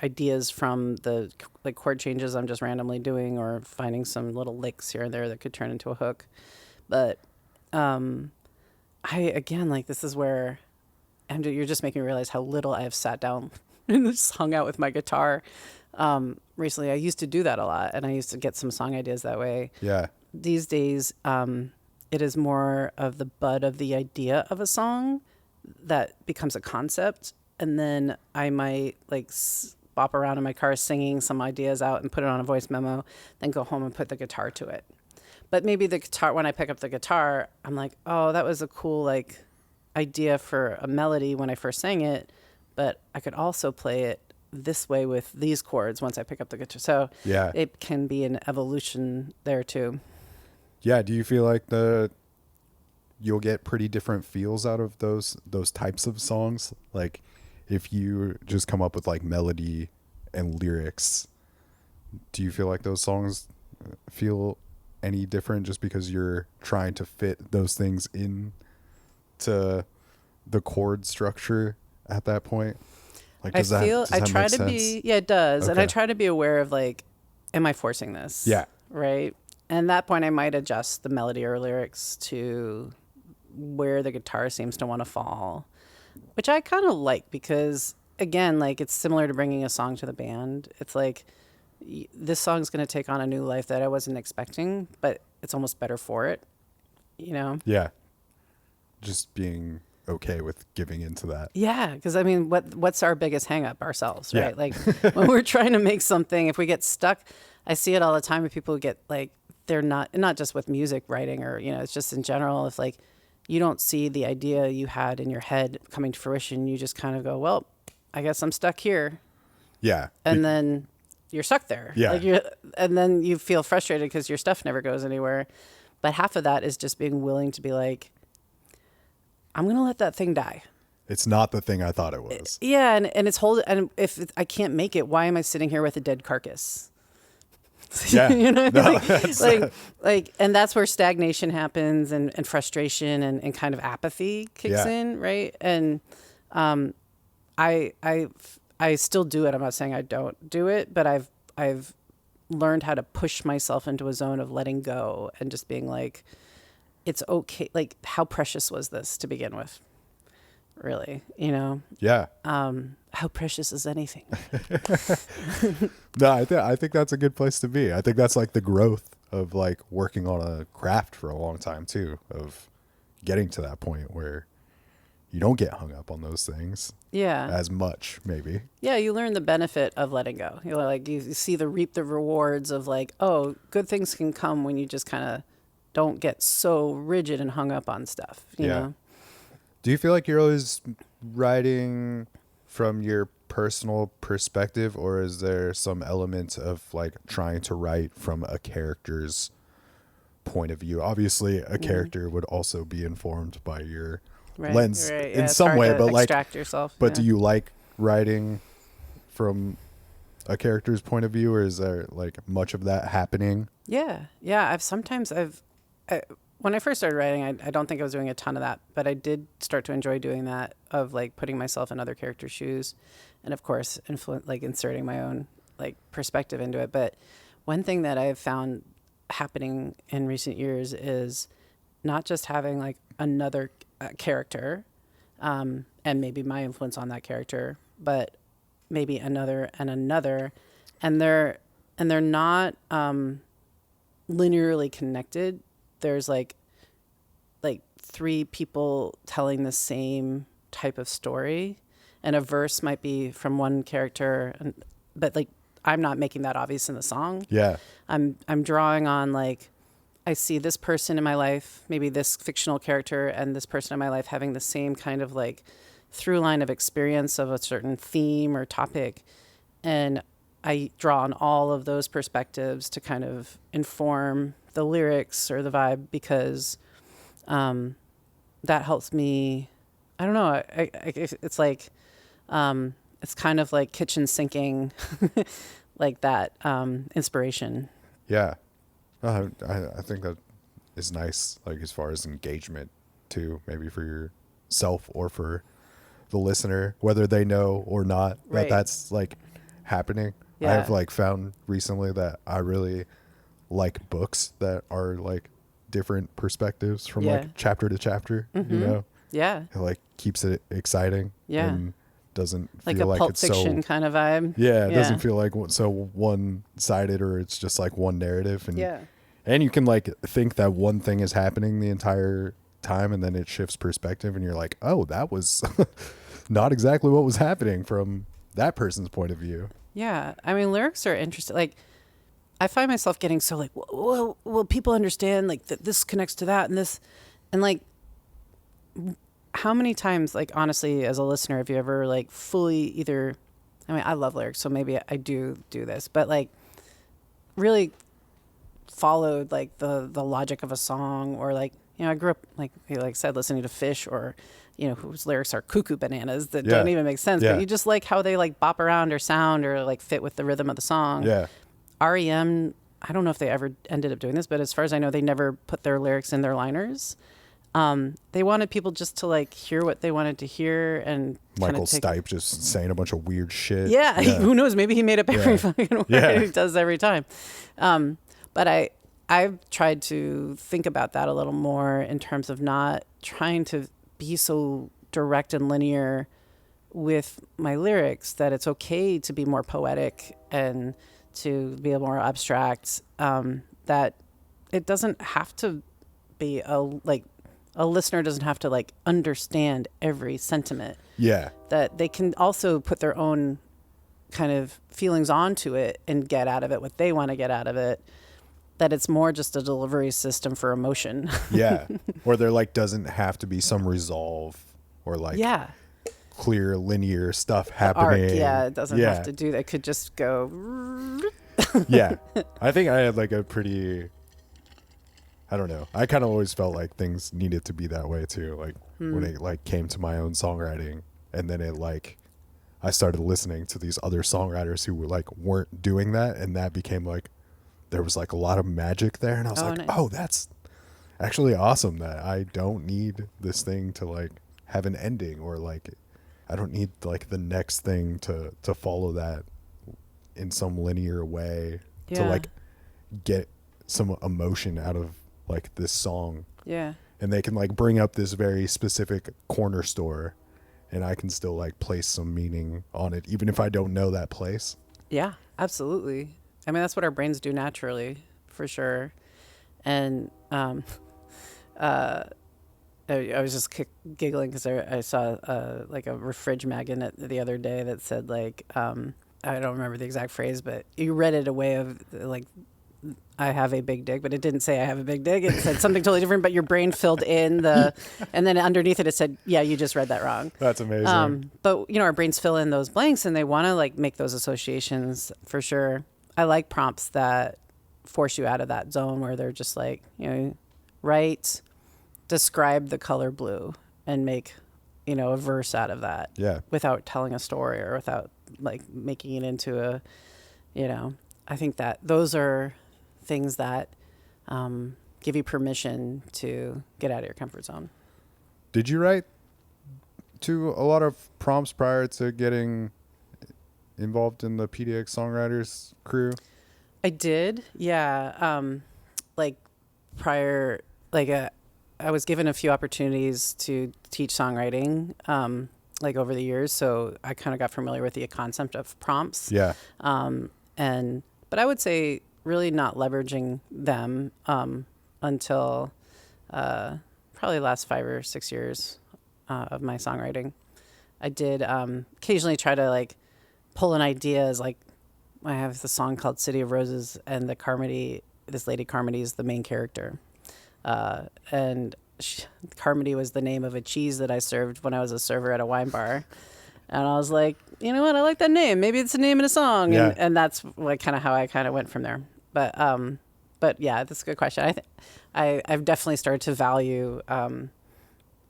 ideas from the like chord changes I'm just randomly doing, or finding some little licks here and there that could turn into a hook. But this is where, Andrew, you're just making me realize how little I have sat down and just hung out with my guitar. Recently, I used to do that a lot, and I used to get some song ideas that way. Yeah. These days, it is more of the bud of the idea of a song that becomes a concept, and then I might like bop around in my car singing some ideas out and put it on a voice memo, then go home and put the guitar to it. But maybe the guitar, when I pick up the guitar, I'm like, oh, that was a cool like idea for a melody when I first sang it, but I could also play it this way with these chords once I pick up the guitar. So Yeah. it can be an evolution there too. Yeah. Do you feel like you'll get pretty different feels out of those types of songs? Like if you just come up with like melody and lyrics, do you feel like those songs feel any different just because you're trying to fit those things in to the chord structure at that point? Like, does I that try make to sense? it does. And I Okay. try to be aware of like, am I forcing this? Yeah. Right. And at that point I might adjust the melody or lyrics to where the guitar seems to want to fall, which I kind of like, because again, like it's similar to bringing a song to the band. It's like, this song's going to take on a new life that I wasn't expecting, but it's almost better for it, Yeah. Just being okay with giving into that. Yeah, because I mean, what's our biggest hang up? Ourselves, right? Yeah. Like when we're trying to make something, if we get stuck, I see it all the time with people who get like, they're not just with music writing or, it's just in general. If like you don't see the idea you had in your head coming to fruition, you just kind of go, well, I guess I'm stuck here. Yeah. And then you're stuck there. Yeah. And then you feel frustrated because your stuff never goes anywhere. But half of that is just being willing to be like, I'm going to let that thing die. It's not the thing I thought it was. Yeah. And and if I can't make it, why am I sitting here with a dead carcass? Yeah. You know what I No, mean? that's- And that's where stagnation happens and frustration and kind of apathy kicks Yeah. in. Right. And, I still do it. I'm not saying I don't do it, but I've learned how to push myself into a zone of letting go and just being like, it's okay. Like, how precious was this to begin with? Really, Yeah. how precious is anything? No, I think that's a good place to be. I think that's like the growth of like working on a craft for a long time too, of getting to that point where you don't get hung up on those things Yeah. as much, maybe. Yeah, you learn the benefit of letting go. You see reap the rewards of like, oh, good things can come when you just kind of don't get so rigid and hung up on stuff. You know? Do you feel like you're always writing from your personal perspective, or is there some element of like trying to write from a character's point of view. Obviously, a character would also be informed by your Right, lens right. in it's some hard way, to but like, extract yourself. but yeah. do you like writing from a character's point of view, or is there like much of that happening? Yeah, yeah. When I first started writing, I don't think I was doing a ton of that, but I did start to enjoy doing that, of like putting myself in other characters' shoes, and of course, like inserting my own like perspective into it. But one thing that I've found happening in recent years is not just having like another character, and maybe my influence on that character, but maybe another and another, and they're not linearly connected. There's like three people telling the same type of story, and a verse might be from one character, but like I'm not making that obvious in the song. Yeah. I'm drawing on like, I see this person in my life, maybe this fictional character and this person in my life having the same kind of like through line of experience of a certain theme or topic. And I draw on all of those perspectives to kind of inform the lyrics or the vibe, because that helps me. I don't know. It's like, it's kind of like kitchen sinking, like that inspiration. Yeah. I think that is nice, like as far as engagement too, maybe for yourself or for the listener, whether they know or not Right. that's like happening. Yeah. I've like found recently that I really like books that are like different perspectives from Yeah. like chapter to chapter, you know? Yeah. It like keeps it exciting. Yeah. And doesn't Like feel a like Pulp it's Fiction so kind of vibe. yeah, it doesn't feel like so one-sided, or it's just like one narrative. And Yeah. and you can like think that one thing is happening the entire time, and then it shifts perspective, and you're like, oh, that was not exactly what was happening from that person's point of view. Yeah. I mean, lyrics are interesting. Like, I find myself getting so like, well, people understand like that this connects to that and this, and like, how many times, like, honestly, as a listener, have you ever like fully either, I mean, I love lyrics, so maybe I do this, but like really followed like the logic of a song, or like, you know, I grew up, like you like said, listening to Fish, or, you know, whose lyrics are cuckoo bananas that don't even make sense, Yeah. but you just like how they like bop around or sound or like fit with the rhythm of the song. Yeah. REM, I don't know if they ever ended up doing this, but as far as I know, they never put their lyrics in their liners. They wanted people just to like hear what they wanted to hear, and Michael take, Stipe just saying a bunch of weird shit. yeah, who knows? Maybe he made up every fucking word. Yeah. He does every time. But I've tried to think about that a little more in terms of not trying to be so direct and linear with my lyrics, that it's okay to be more poetic and to be more abstract, that it doesn't have to be a listener doesn't have to like understand every sentiment, Yeah. that they can also put their own kind of feelings onto it and get out of it what they want to get out of it, that it's more just a delivery system for emotion. Yeah. Or there like doesn't have to be some resolve or like Yeah. clear linear stuff Arc, happening. yeah, it doesn't Yeah. have to do that. It could just go. Yeah. I think I had like a pretty, I don't know. I kind of always felt like things needed to be that way too. Like when it like came to my own songwriting, and then it like, I started listening to these other songwriters who were like weren't doing that, and that became like, there was like a lot of magic there, and I was Oh, like, nice. oh, that's actually awesome that I don't need this thing to like have an ending, or like I don't need like the next thing to follow that in some linear way to Yeah. like get some emotion out of like this song. Yeah. And they can like bring up this very specific corner store, and I can still like place some meaning on it even if I don't know that place. Yeah, absolutely. I mean, that's what our brains do naturally, for sure. And I was just giggling because I saw like a fridge magnet the other day that said like, I don't remember the exact phrase, but you read it a way of like, I have a big dick, but it didn't say I have a big dick. It said something totally different, but your brain filled in and then underneath it said, yeah, you just read that wrong. That's amazing. But you know, our brains fill in those blanks, and they want to like make those associations for sure. I like prompts that force you out of that zone where they're just like, write, describe the color blue and make, a verse out of that. Yeah. Without telling a story or without like making it into a, I think that those are things that give you permission to get out of your comfort zone. Did you write to a lot of prompts prior to getting involved in the PDX Songwriters crew? I did, yeah. Like prior, like I was given a few opportunities to teach songwriting, like over the years. So I kind of got familiar with the concept of prompts. Yeah. But I would say really not leveraging them until probably the last 5 or 6 years of my songwriting. I did occasionally try to like pull in ideas. Like I have the song called City of Roses, and this lady Carmody is the main character. And Carmody was the name of a cheese that I served when I was a server at a wine bar. And I was like, you know what? I like that name. Maybe it's the name of a song. Yeah. And that's like kind of how I kind of went from there. But yeah, that's a good question. I've definitely started to value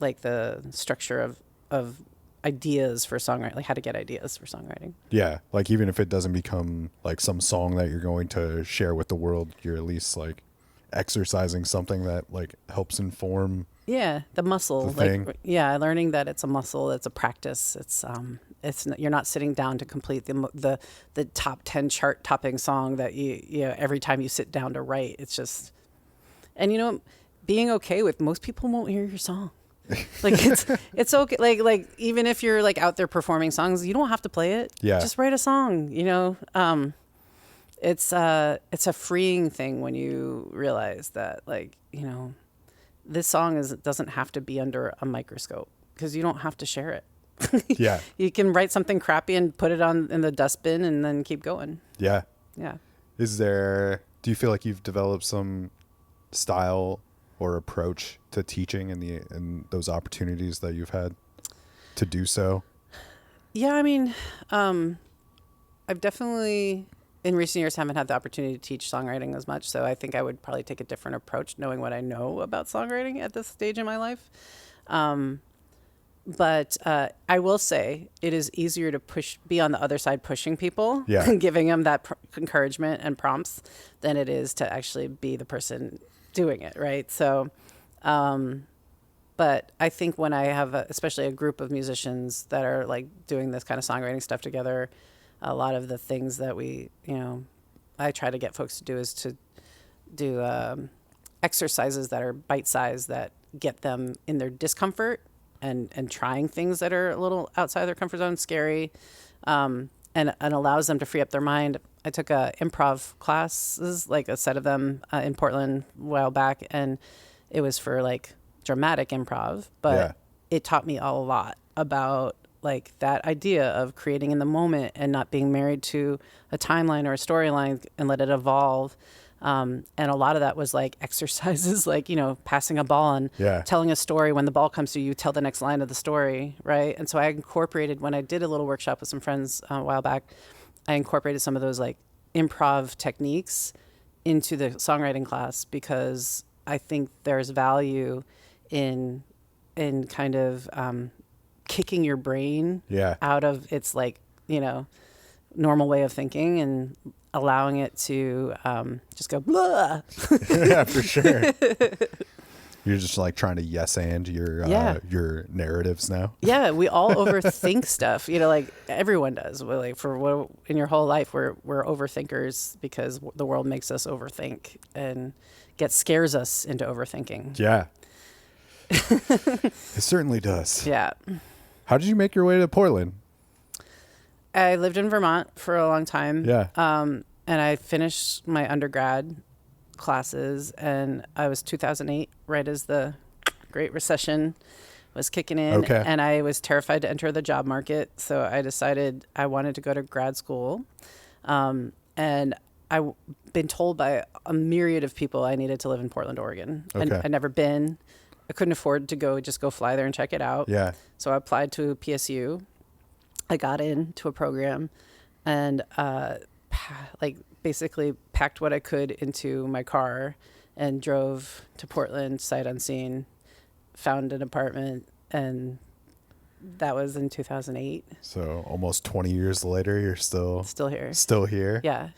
like the structure of ideas for songwriting, like how to get ideas for songwriting. Yeah. Like even if it doesn't become like some song that you're going to share with the world, you're at least like exercising something that like helps inform. Yeah, the muscle. The thing. Like yeah, learning that it's a muscle, it's a practice. You're not sitting down to complete the top 10 chart topping song that you every time you sit down to write. It's just, and being okay with most people won't hear your song. Like it's okay. Like even if you're like out there performing songs, you don't have to play it. Yeah. Just write a song. It's a freeing thing when you realize that this song doesn't have to be under a microscope because you don't have to share it. Yeah. You can write something crappy and put it in the dustbin and then keep going. Yeah. Yeah. Do you feel like you've developed some style or approach to teaching in those opportunities that you've had to do so? Yeah, I mean, I've definitely in recent years haven't had the opportunity to teach songwriting as much, so I think I would probably take a different approach knowing what I know about songwriting at this stage in my life. But I will say it is easier to be on the other side pushing people, Yeah. giving them that encouragement and prompts than it is to actually be the person doing it, right? So, but I think when I have especially a group of musicians that are like doing this kind of songwriting stuff together, a lot of the things that I try to get folks to do is to do exercises that are bite-sized that get them in their discomfort and trying things that are a little outside their comfort zone, scary, and allows them to free up their mind. I took improv classes, like a set of them in Portland a while back, and it was for like dramatic improv, but Yeah. it taught me a lot about like that idea of creating in the moment and not being married to a timeline or a storyline and let it evolve. And a lot of that was like exercises, like, passing a ball and Yeah. telling a story. When the ball comes to you, tell the next line of the story, right? And so I incorporated, when I did a little workshop with some friends a while back, I incorporated some of those like improv techniques into the songwriting class because I think there's value in kind of kicking your brain Yeah. out of its like, normal way of thinking and allowing it to just go blah. Yeah, for sure. You're just like trying to yes and your narratives now. Yeah, we all overthink stuff. Like everyone does. We're like in your whole life, we're overthinkers because the world makes us overthink and scares us into overthinking. Yeah. It certainly does. Yeah. How did you make your way to Portland? I lived in Vermont for a long time. Yeah. And I finished my undergrad classes, and I was 2008, right as the Great Recession was kicking in. Okay. And I was terrified to enter the job market, so I decided I wanted to go to grad school. And I've been told by a myriad of people I needed to live in Portland, Oregon. And Okay. I'd never been. I couldn't afford to go fly there and check it out. Yeah. So I applied to PSU. I got into a program and basically packed what I could into my car and drove to Portland sight unseen, found an apartment, and that was in 2008. So almost 20 years later, you're still here. Still here. Yeah.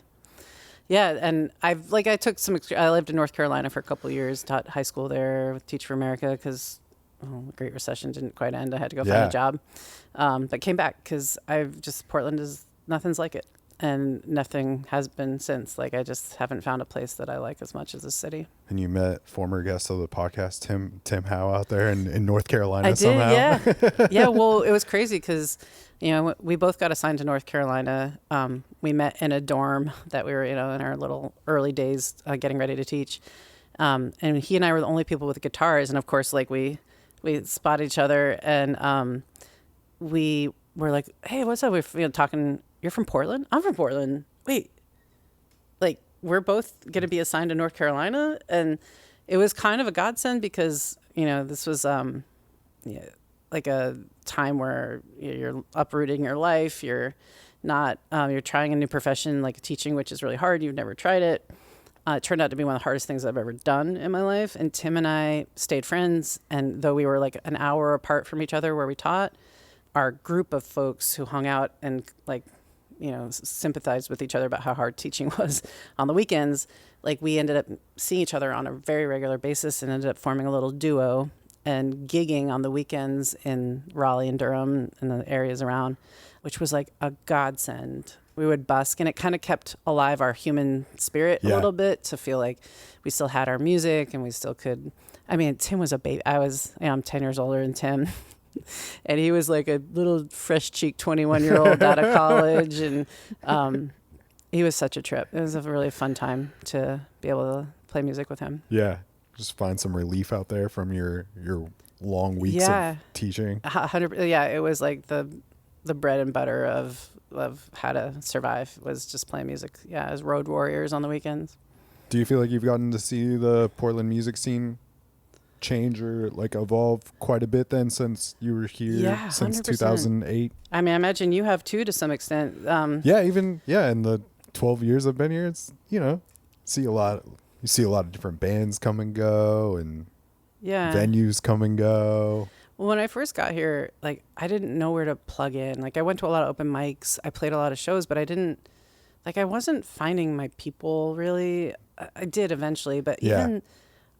Yeah, and I took I lived in North Carolina for a couple of years, taught high school there with Teach for America because the Great Recession didn't quite end. I had to go find a job, but came back because Portland nothing's like it, and nothing has been since. Like I just haven't found a place that I like as much as this city. And you met former guest of the podcast, Tim Howe, out there in North Carolina. I did, somehow. yeah, yeah. Well, it was crazy because we both got assigned to North Carolina. We met in a dorm that we were in our little early days getting ready to teach, and he and I were the only people with guitars. And of course, like we spotted each other, and we were like, "Hey, what's up?" We're talking. You're from Portland? I'm from Portland. Wait, like we're both going to be assigned to North Carolina, and it was kind of a godsend because this was like a time where you're uprooting your life. You're not you're trying a new profession like teaching, which is really hard. You've never tried it. It turned out to be one of the hardest things I've ever done in my life. And Tim and I stayed friends, and though we were like an hour apart from each other where we taught, our group of folks who hung out and sympathized with each other about how hard teaching was on the weekends, like we ended up seeing each other on a very regular basis and ended up forming a little duo and gigging on the weekends in Raleigh and Durham and the areas around, which was like a godsend. We would busk, and it kind of kept alive our human spirit a little bit to feel like we still had our music and we still could. I mean, Tim was a baby. I'm 10 years older than Tim. And he was like a little fresh-cheeked 21-year-old out of college, and he was such a trip. It was a really fun time to be able to play music with him. Yeah, just find some relief out there from your long weeks of teaching. 100%. Yeah, it was like the bread and butter of how to survive was just playing music. Yeah, as road warriors on the weekends. Do you feel like you've gotten to see the Portland music scene change or like evolve quite a bit then since you were here since 100%. 2008? I mean, I imagine you have too to some extent. In the 12 years I've been here, it's you see a lot of different bands come and go and venues come and go. Well, when I first got here, like I didn't know where to plug in. Like I went to a lot of open mics, I played a lot of shows, but I wasn't finding my people really. I did eventually, but even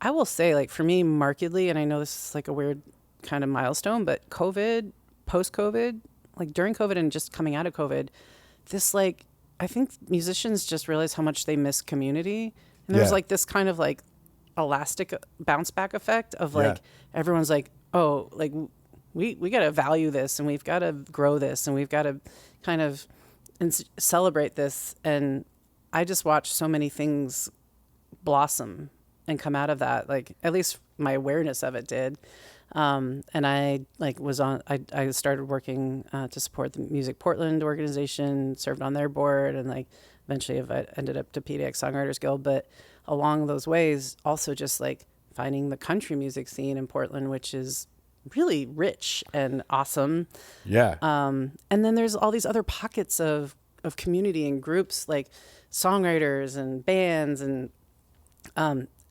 I will say, like, for me, markedly, and I know this is like a weird kind of milestone, but COVID, post-COVID, like during COVID and just coming out of COVID, this, like, I think musicians just realize how much they miss community. And there's like this kind of like elastic bounce back effect of like, everyone's like, oh, like we got to value this and we've got to grow this and we've got to kind of celebrate this. And I just watched so many things blossom and come out of that, like at least my awareness of it did. And I I started working to support the Music Portland organization, served on their board, and like eventually I ended up to PDX Songwriters Guild. But along those ways, also just like finding the country music scene in Portland, which is really rich and awesome. Yeah. And then there's all these other pockets of community and groups like songwriters and bands and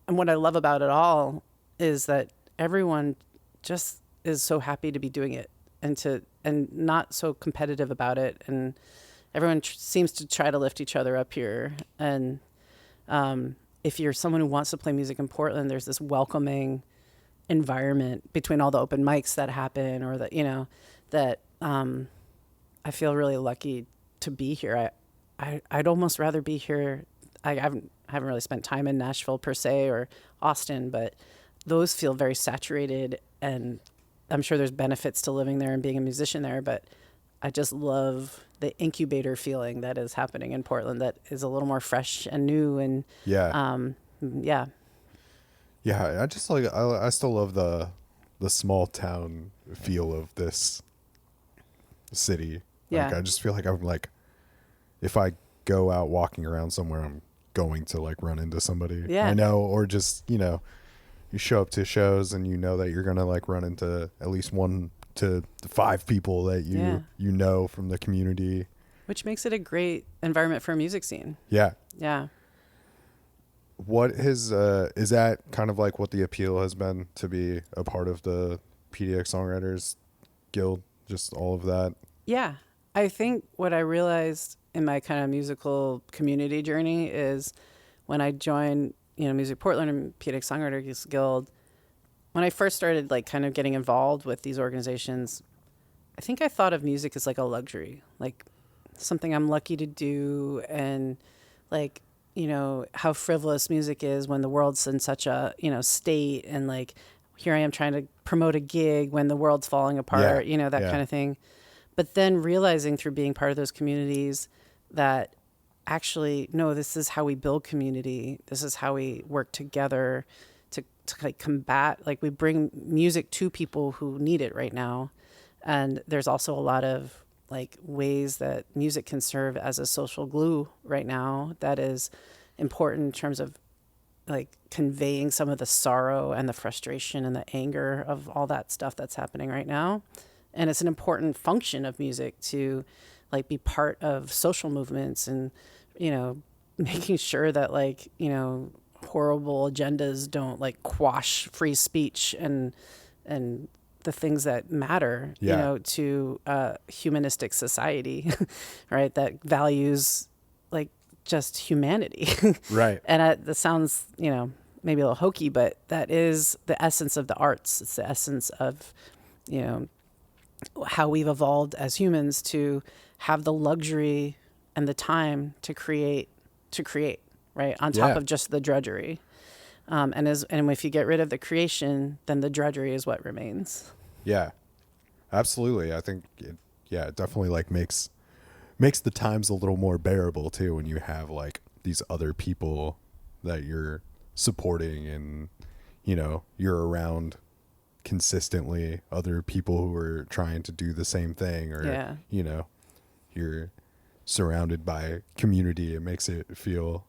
what I love about it all is that everyone just is so happy to be doing it and not so competitive about it. And everyone seems to try to lift each other up here. And if you're someone who wants to play music in Portland, there's this welcoming environment between all the open mics that happen or that, that I feel really lucky to be here. I'd almost rather be here. I haven't really spent time in Nashville per se or Austin, but those feel very saturated, and I'm sure there's benefits to living there and being a musician there, but I just love the incubator feeling that is happening in Portland that is a little more fresh and new and I just like I still love the small town feel of this city. Like I just feel like I'm like, if I go out walking around somewhere, I'm going to like run into somebody I know, or just you show up to shows and you know that you're gonna like run into at least 1 to 5 people that you know from the community, which makes it a great environment for a music scene. Yeah. what is that kind of like what the appeal has been to be a part of the PDX Songwriters Guild? Just all of that. Yeah. I think what I realized in my kind of musical community journey is when I joined, Music Portland and PDX Songwriters Guild, when I first started like kind of getting involved with these organizations, I think I thought of music as like a luxury, like something I'm lucky to do, and like, how frivolous music is when the world's in such a, state, and like here I am trying to promote a gig when the world's falling apart, that kind of thing. But then realizing through being part of those communities that actually, no, this is how we build community. This is how we work together to like combat, like we bring music to people who need it right now. And there's also a lot of like ways that music can serve as a social glue right now that is important in terms of like conveying some of the sorrow and the frustration and the anger of all that stuff that's happening right now. And it's an important function of music to like be part of social movements and, making sure that like, horrible agendas don't like quash free speech and the things that matter, to humanistic society, right? That values like just humanity. Right. And that sounds, maybe a little hokey, but that is the essence of the arts. It's the essence of, how we've evolved as humans to have the luxury and the time to create, right? On top of just the drudgery. And if you get rid of the creation, then the drudgery is what remains. Yeah, absolutely. I think it definitely like makes the times a little more bearable too when you have like these other people that you're supporting and you're around consistently, other people who are trying to do the same thing, or you're surrounded by community. It makes it feel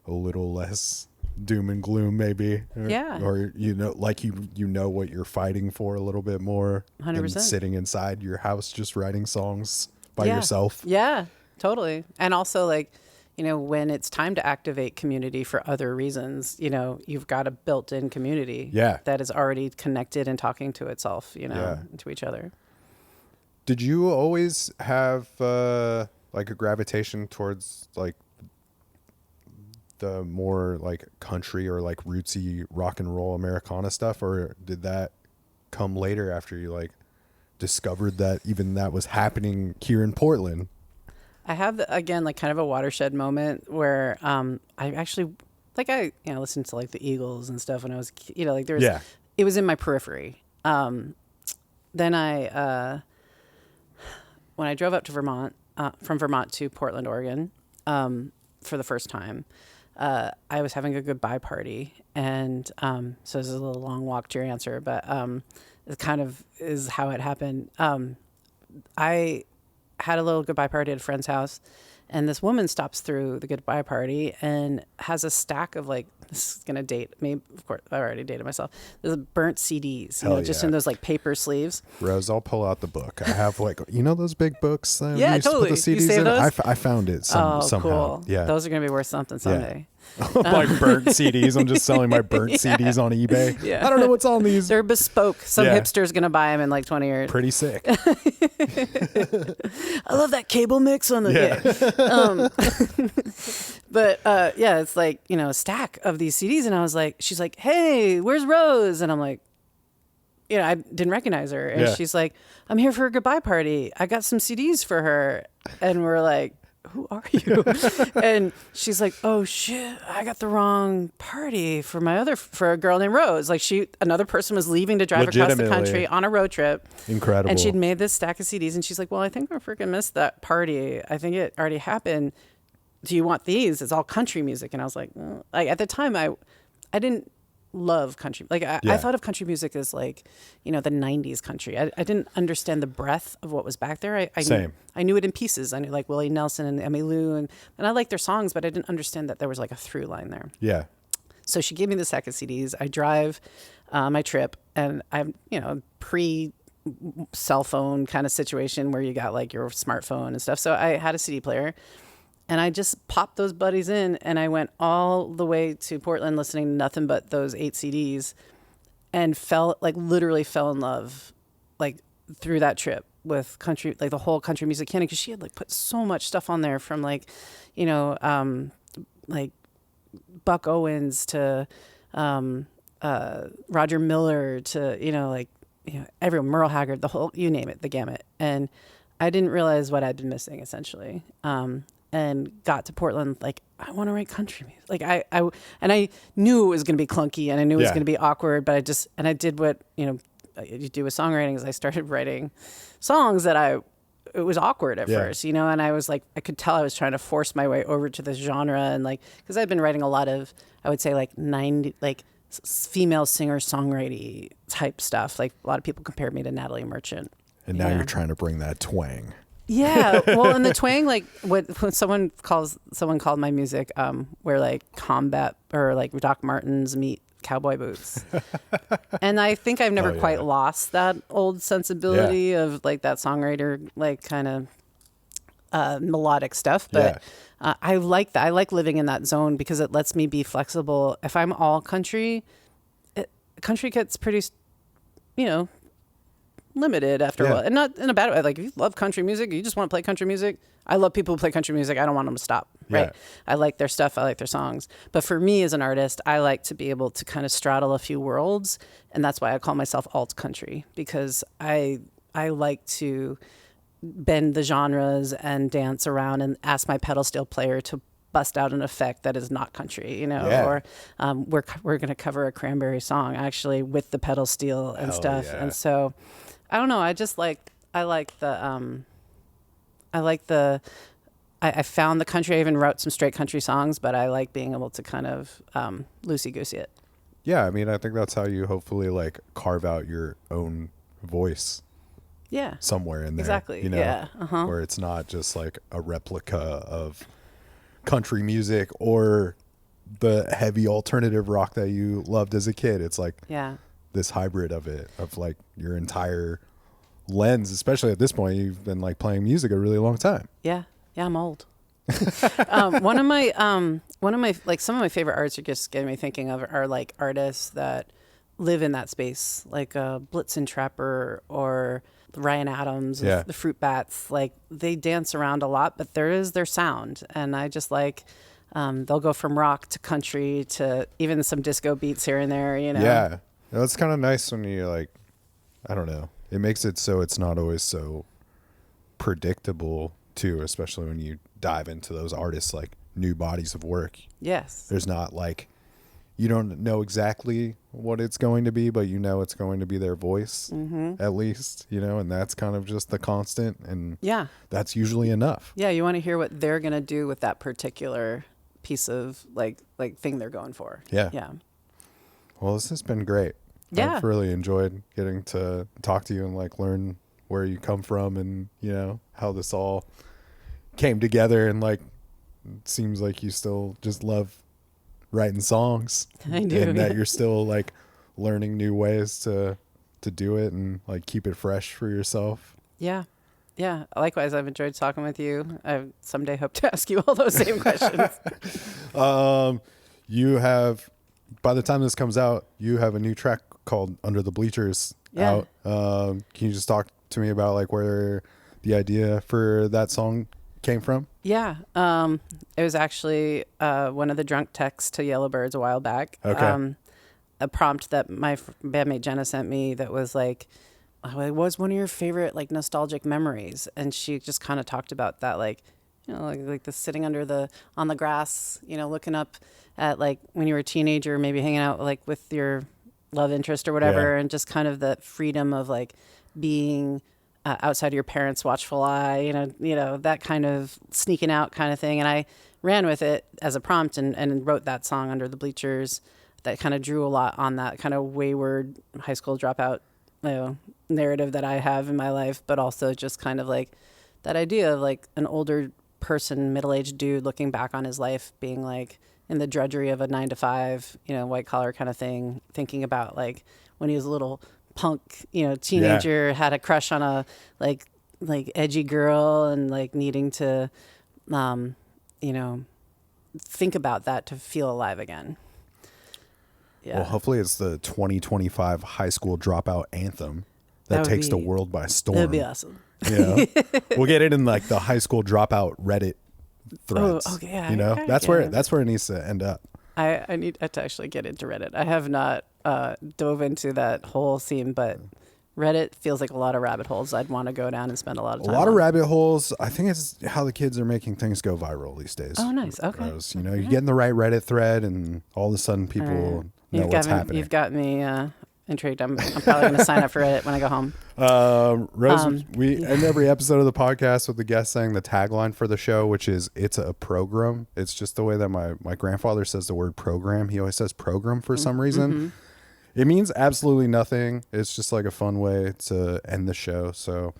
a little less doom and gloom maybe, or like you know what you're fighting for a little bit more 100%. than sitting inside your house just writing songs by yourself. Yeah, totally. And also like, when it's time to activate community for other reasons, you've got a built-in community that is already connected and talking to itself, to each other. Did you always have like a gravitation towards like the more like country or like rootsy rock and roll Americana stuff, or did that come later after you like discovered that even that was happening here in Portland? I have again like kind of a watershed moment where I actually like I listened to like the Eagles and stuff when I was like there was it was in my periphery. Then I when I drove up to Vermont from Vermont to Portland, Oregon for the first time, I was having a goodbye party, and so this is a little long walk to your answer, but it kind of is how it happened. I had a little goodbye party at a friend's house, and this woman stops through the goodbye party and has a stack of like, this is going to date me. Of course, I already dated myself. There's burnt CDs, just in those like paper sleeves. Rose, I'll pull out the book. I have like, those big books that yeah, we used totally. to put the CDs you in. those? I found it somehow. Cool. Yeah. Those are going to be worth something someday. My burnt CDs. I'm just selling my burnt CDs on eBay. Yeah. I don't know what's on these. They're bespoke. Some hipster's going to buy them in like 20 years. Pretty sick. I love that cable mix on the But it's like, a stack of these CDs. And I was like, she's like, hey, where's Rose? And I'm like, I didn't recognize her. And she's like, I'm here for a goodbye party. I got some CDs for her. And we're like, who are you? And she's like, oh shit, I got the wrong party for a girl named Rose. Like another person was leaving to drive across the country on a road trip. Incredible. And she'd made this stack of CDs, and she's like, well, I think I freaking missed that party. I think it already happened. Do you want these? It's all country music. And I was like, like at the time I didn't love country. Like I thought of country music as like, the 90s country. I didn't understand the breadth of what was back there. I knew it in pieces. I knew like Willie Nelson and Emmylou and I liked their songs, but I didn't understand that there was like a through line there. Yeah. So she gave me the stack of CDs. I drive my trip, and I'm, pre cell phone kind of situation where you got like your smartphone and stuff. So I had a CD player, And I just popped those buddies in, and I went all the way to Portland listening to nothing but those 8 CDs, and literally fell in love, like through that trip with country, like the whole country music canon, because she had like put so much stuff on there from like, like Buck Owens to Roger Miller to everyone, Merle Haggard, the whole, you name it, the gamut. And I didn't realize what I'd been missing, essentially. And got to Portland, like, I want to write country music. Like I knew it was going to be clunky, and I knew it was going to be awkward, but I did what, you do with songwriting, is I started writing songs that it was awkward at first, and I was like, I could tell I was trying to force my way over to this genre, and like, because I've been writing a lot of, I would say like 90, like female singer songwriting type stuff. Like a lot of people compared me to Natalie Merchant. And now you're trying to bring that twang. Yeah, well, and the twang, like when someone called my music, where like combat or like Doc Martens meet cowboy boots, and I think I've never quite lost that old sensibility of like that songwriter, like kind of melodic stuff. But I like that. I like living in that zone because it lets me be flexible. If I'm all country, country gets pretty, limited after a while, and not in a bad way. Like if you love country music, you just want to play country music. I love people who play country music. I don't want them to stop. Right. I like their stuff. I like their songs. But for me as an artist, I like to be able to kind of straddle a few worlds. And that's why I call myself alt country, because I like to bend the genres and dance around and ask my pedal steel player to bust out an effect that is not country, or we're going to cover a Cranberry song actually with the pedal steel and stuff. And so I don't know. I found the country. I even wrote some straight country songs, but I like being able to kind of loosey-goosey it. Yeah, I mean, I think that's how you hopefully like carve out your own voice. Yeah. Somewhere in there. Exactly. Yeah. Uh-huh. Where it's not just like a replica of country music or the heavy alternative rock that you loved as a kid. It's like this hybrid of it, of like your entire lens, especially at this point. You've been like playing music a really long time. Yeah, I'm old. One of my like some of my favorite artists are just getting me thinking of are like artists that live in that space, like Blitzen Trapper or Ryan Adams, the Fruit Bats. Like they dance around a lot, but there is their sound, and I just like they'll go from rock to country to even some disco beats here and there. Yeah, it's kind of nice when you like, I don't know. It makes it so it's not always so predictable too, especially when you dive into those artists like new bodies of work. Yes. There's not like, you don't know exactly what it's going to be, but it's going to be their voice at least, and that's kind of just the constant, and that's usually enough. Yeah. You want to hear what they're going to do with that particular piece of like thing they're going for. Yeah. Yeah. Well, this has been great. Yeah. I've really enjoyed getting to talk to you and like learn where you come from and, how this all came together. And like, it seems like you still just love writing songs. I do. And that you're still like learning new ways to do it and like keep it fresh for yourself. Yeah. Yeah. Likewise, I've enjoyed talking with you. I someday hope to ask you all those same questions. You have, by the time this comes out, you have a new track called Under the Bleachers out. Can you just talk to me about like where the idea for that song came from? Yeah. It was actually one of the drunk texts to Yellowbirds a while back. Okay. A prompt that my bandmate Jenna sent me that was like, what was one of your favorite like nostalgic memories? And she just kind of talked about that, like, like the sitting on the grass, looking up at like when you were a teenager, maybe hanging out like with your love interest or whatever, and just kind of the freedom of like being outside of your parents' watchful eye, that kind of sneaking out kind of thing. And I ran with it as a prompt and wrote that song Under the Bleachers that kind of drew a lot on that kind of wayward high school dropout, narrative that I have in my life, but also just kind of like that idea of like an older person, middle-aged dude looking back on his life being like in the drudgery of a 9-to-5, white collar kind of thing, thinking about like when he was a little punk, teenager, had a crush on a like edgy girl and like needing to, think about that to feel alive again. Yeah. Well, hopefully it's the 2025 high school dropout anthem that would takes the be- world by storm. That'd be awesome. Yeah. We'll get it in like the high school dropout Reddit threads. okay, yeah, You know, okay, that's yeah. where it needs to end up. I need to actually get into Reddit. I have not dove into that whole theme, but Reddit feels like a lot of rabbit holes I'd want to go down and spend a lot of A time lot of on. rabbit holes. I think it's how the kids are making things go viral these days. Oh, nice. Okay. Rose. You know, you get in the right Reddit thread, and all of a sudden people know You've what's got me, happening. You've got me intrigued. I'm probably going to sign up for Reddit when I go home. Rose, we end every episode of the podcast with the guest saying the tagline for the show, which is "It's a program." It's just the way that my grandfather says the word program. He always says program for some reason. It means absolutely nothing. It's just like a fun way to end the show. So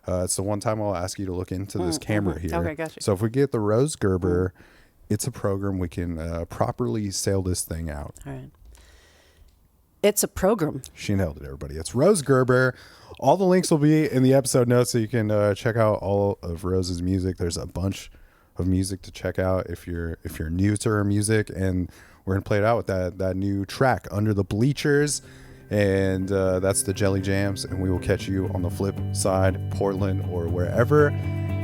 it's the one time I'll ask you to look into this camera here. Okay, gotcha. So if we get the Rose Gerber, it's a program, we can properly sail this thing out. All right. It's a program. She nailed it, everybody. It's Rose Gerber. All the links will be in the episode notes, so you can check out all of Rose's music. There's a bunch of music to check out if you're new to her music, and we're gonna play it out with that new track, Under the Bleachers, and that's the Jelly Jams. And we will catch you on the flip side, Portland, or wherever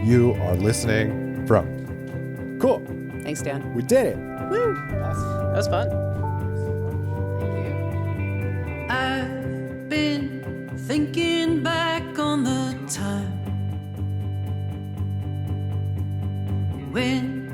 you are listening from. Cool. Thanks, Dan. We did it. Woo! That was fun. I've been thinking back on the time when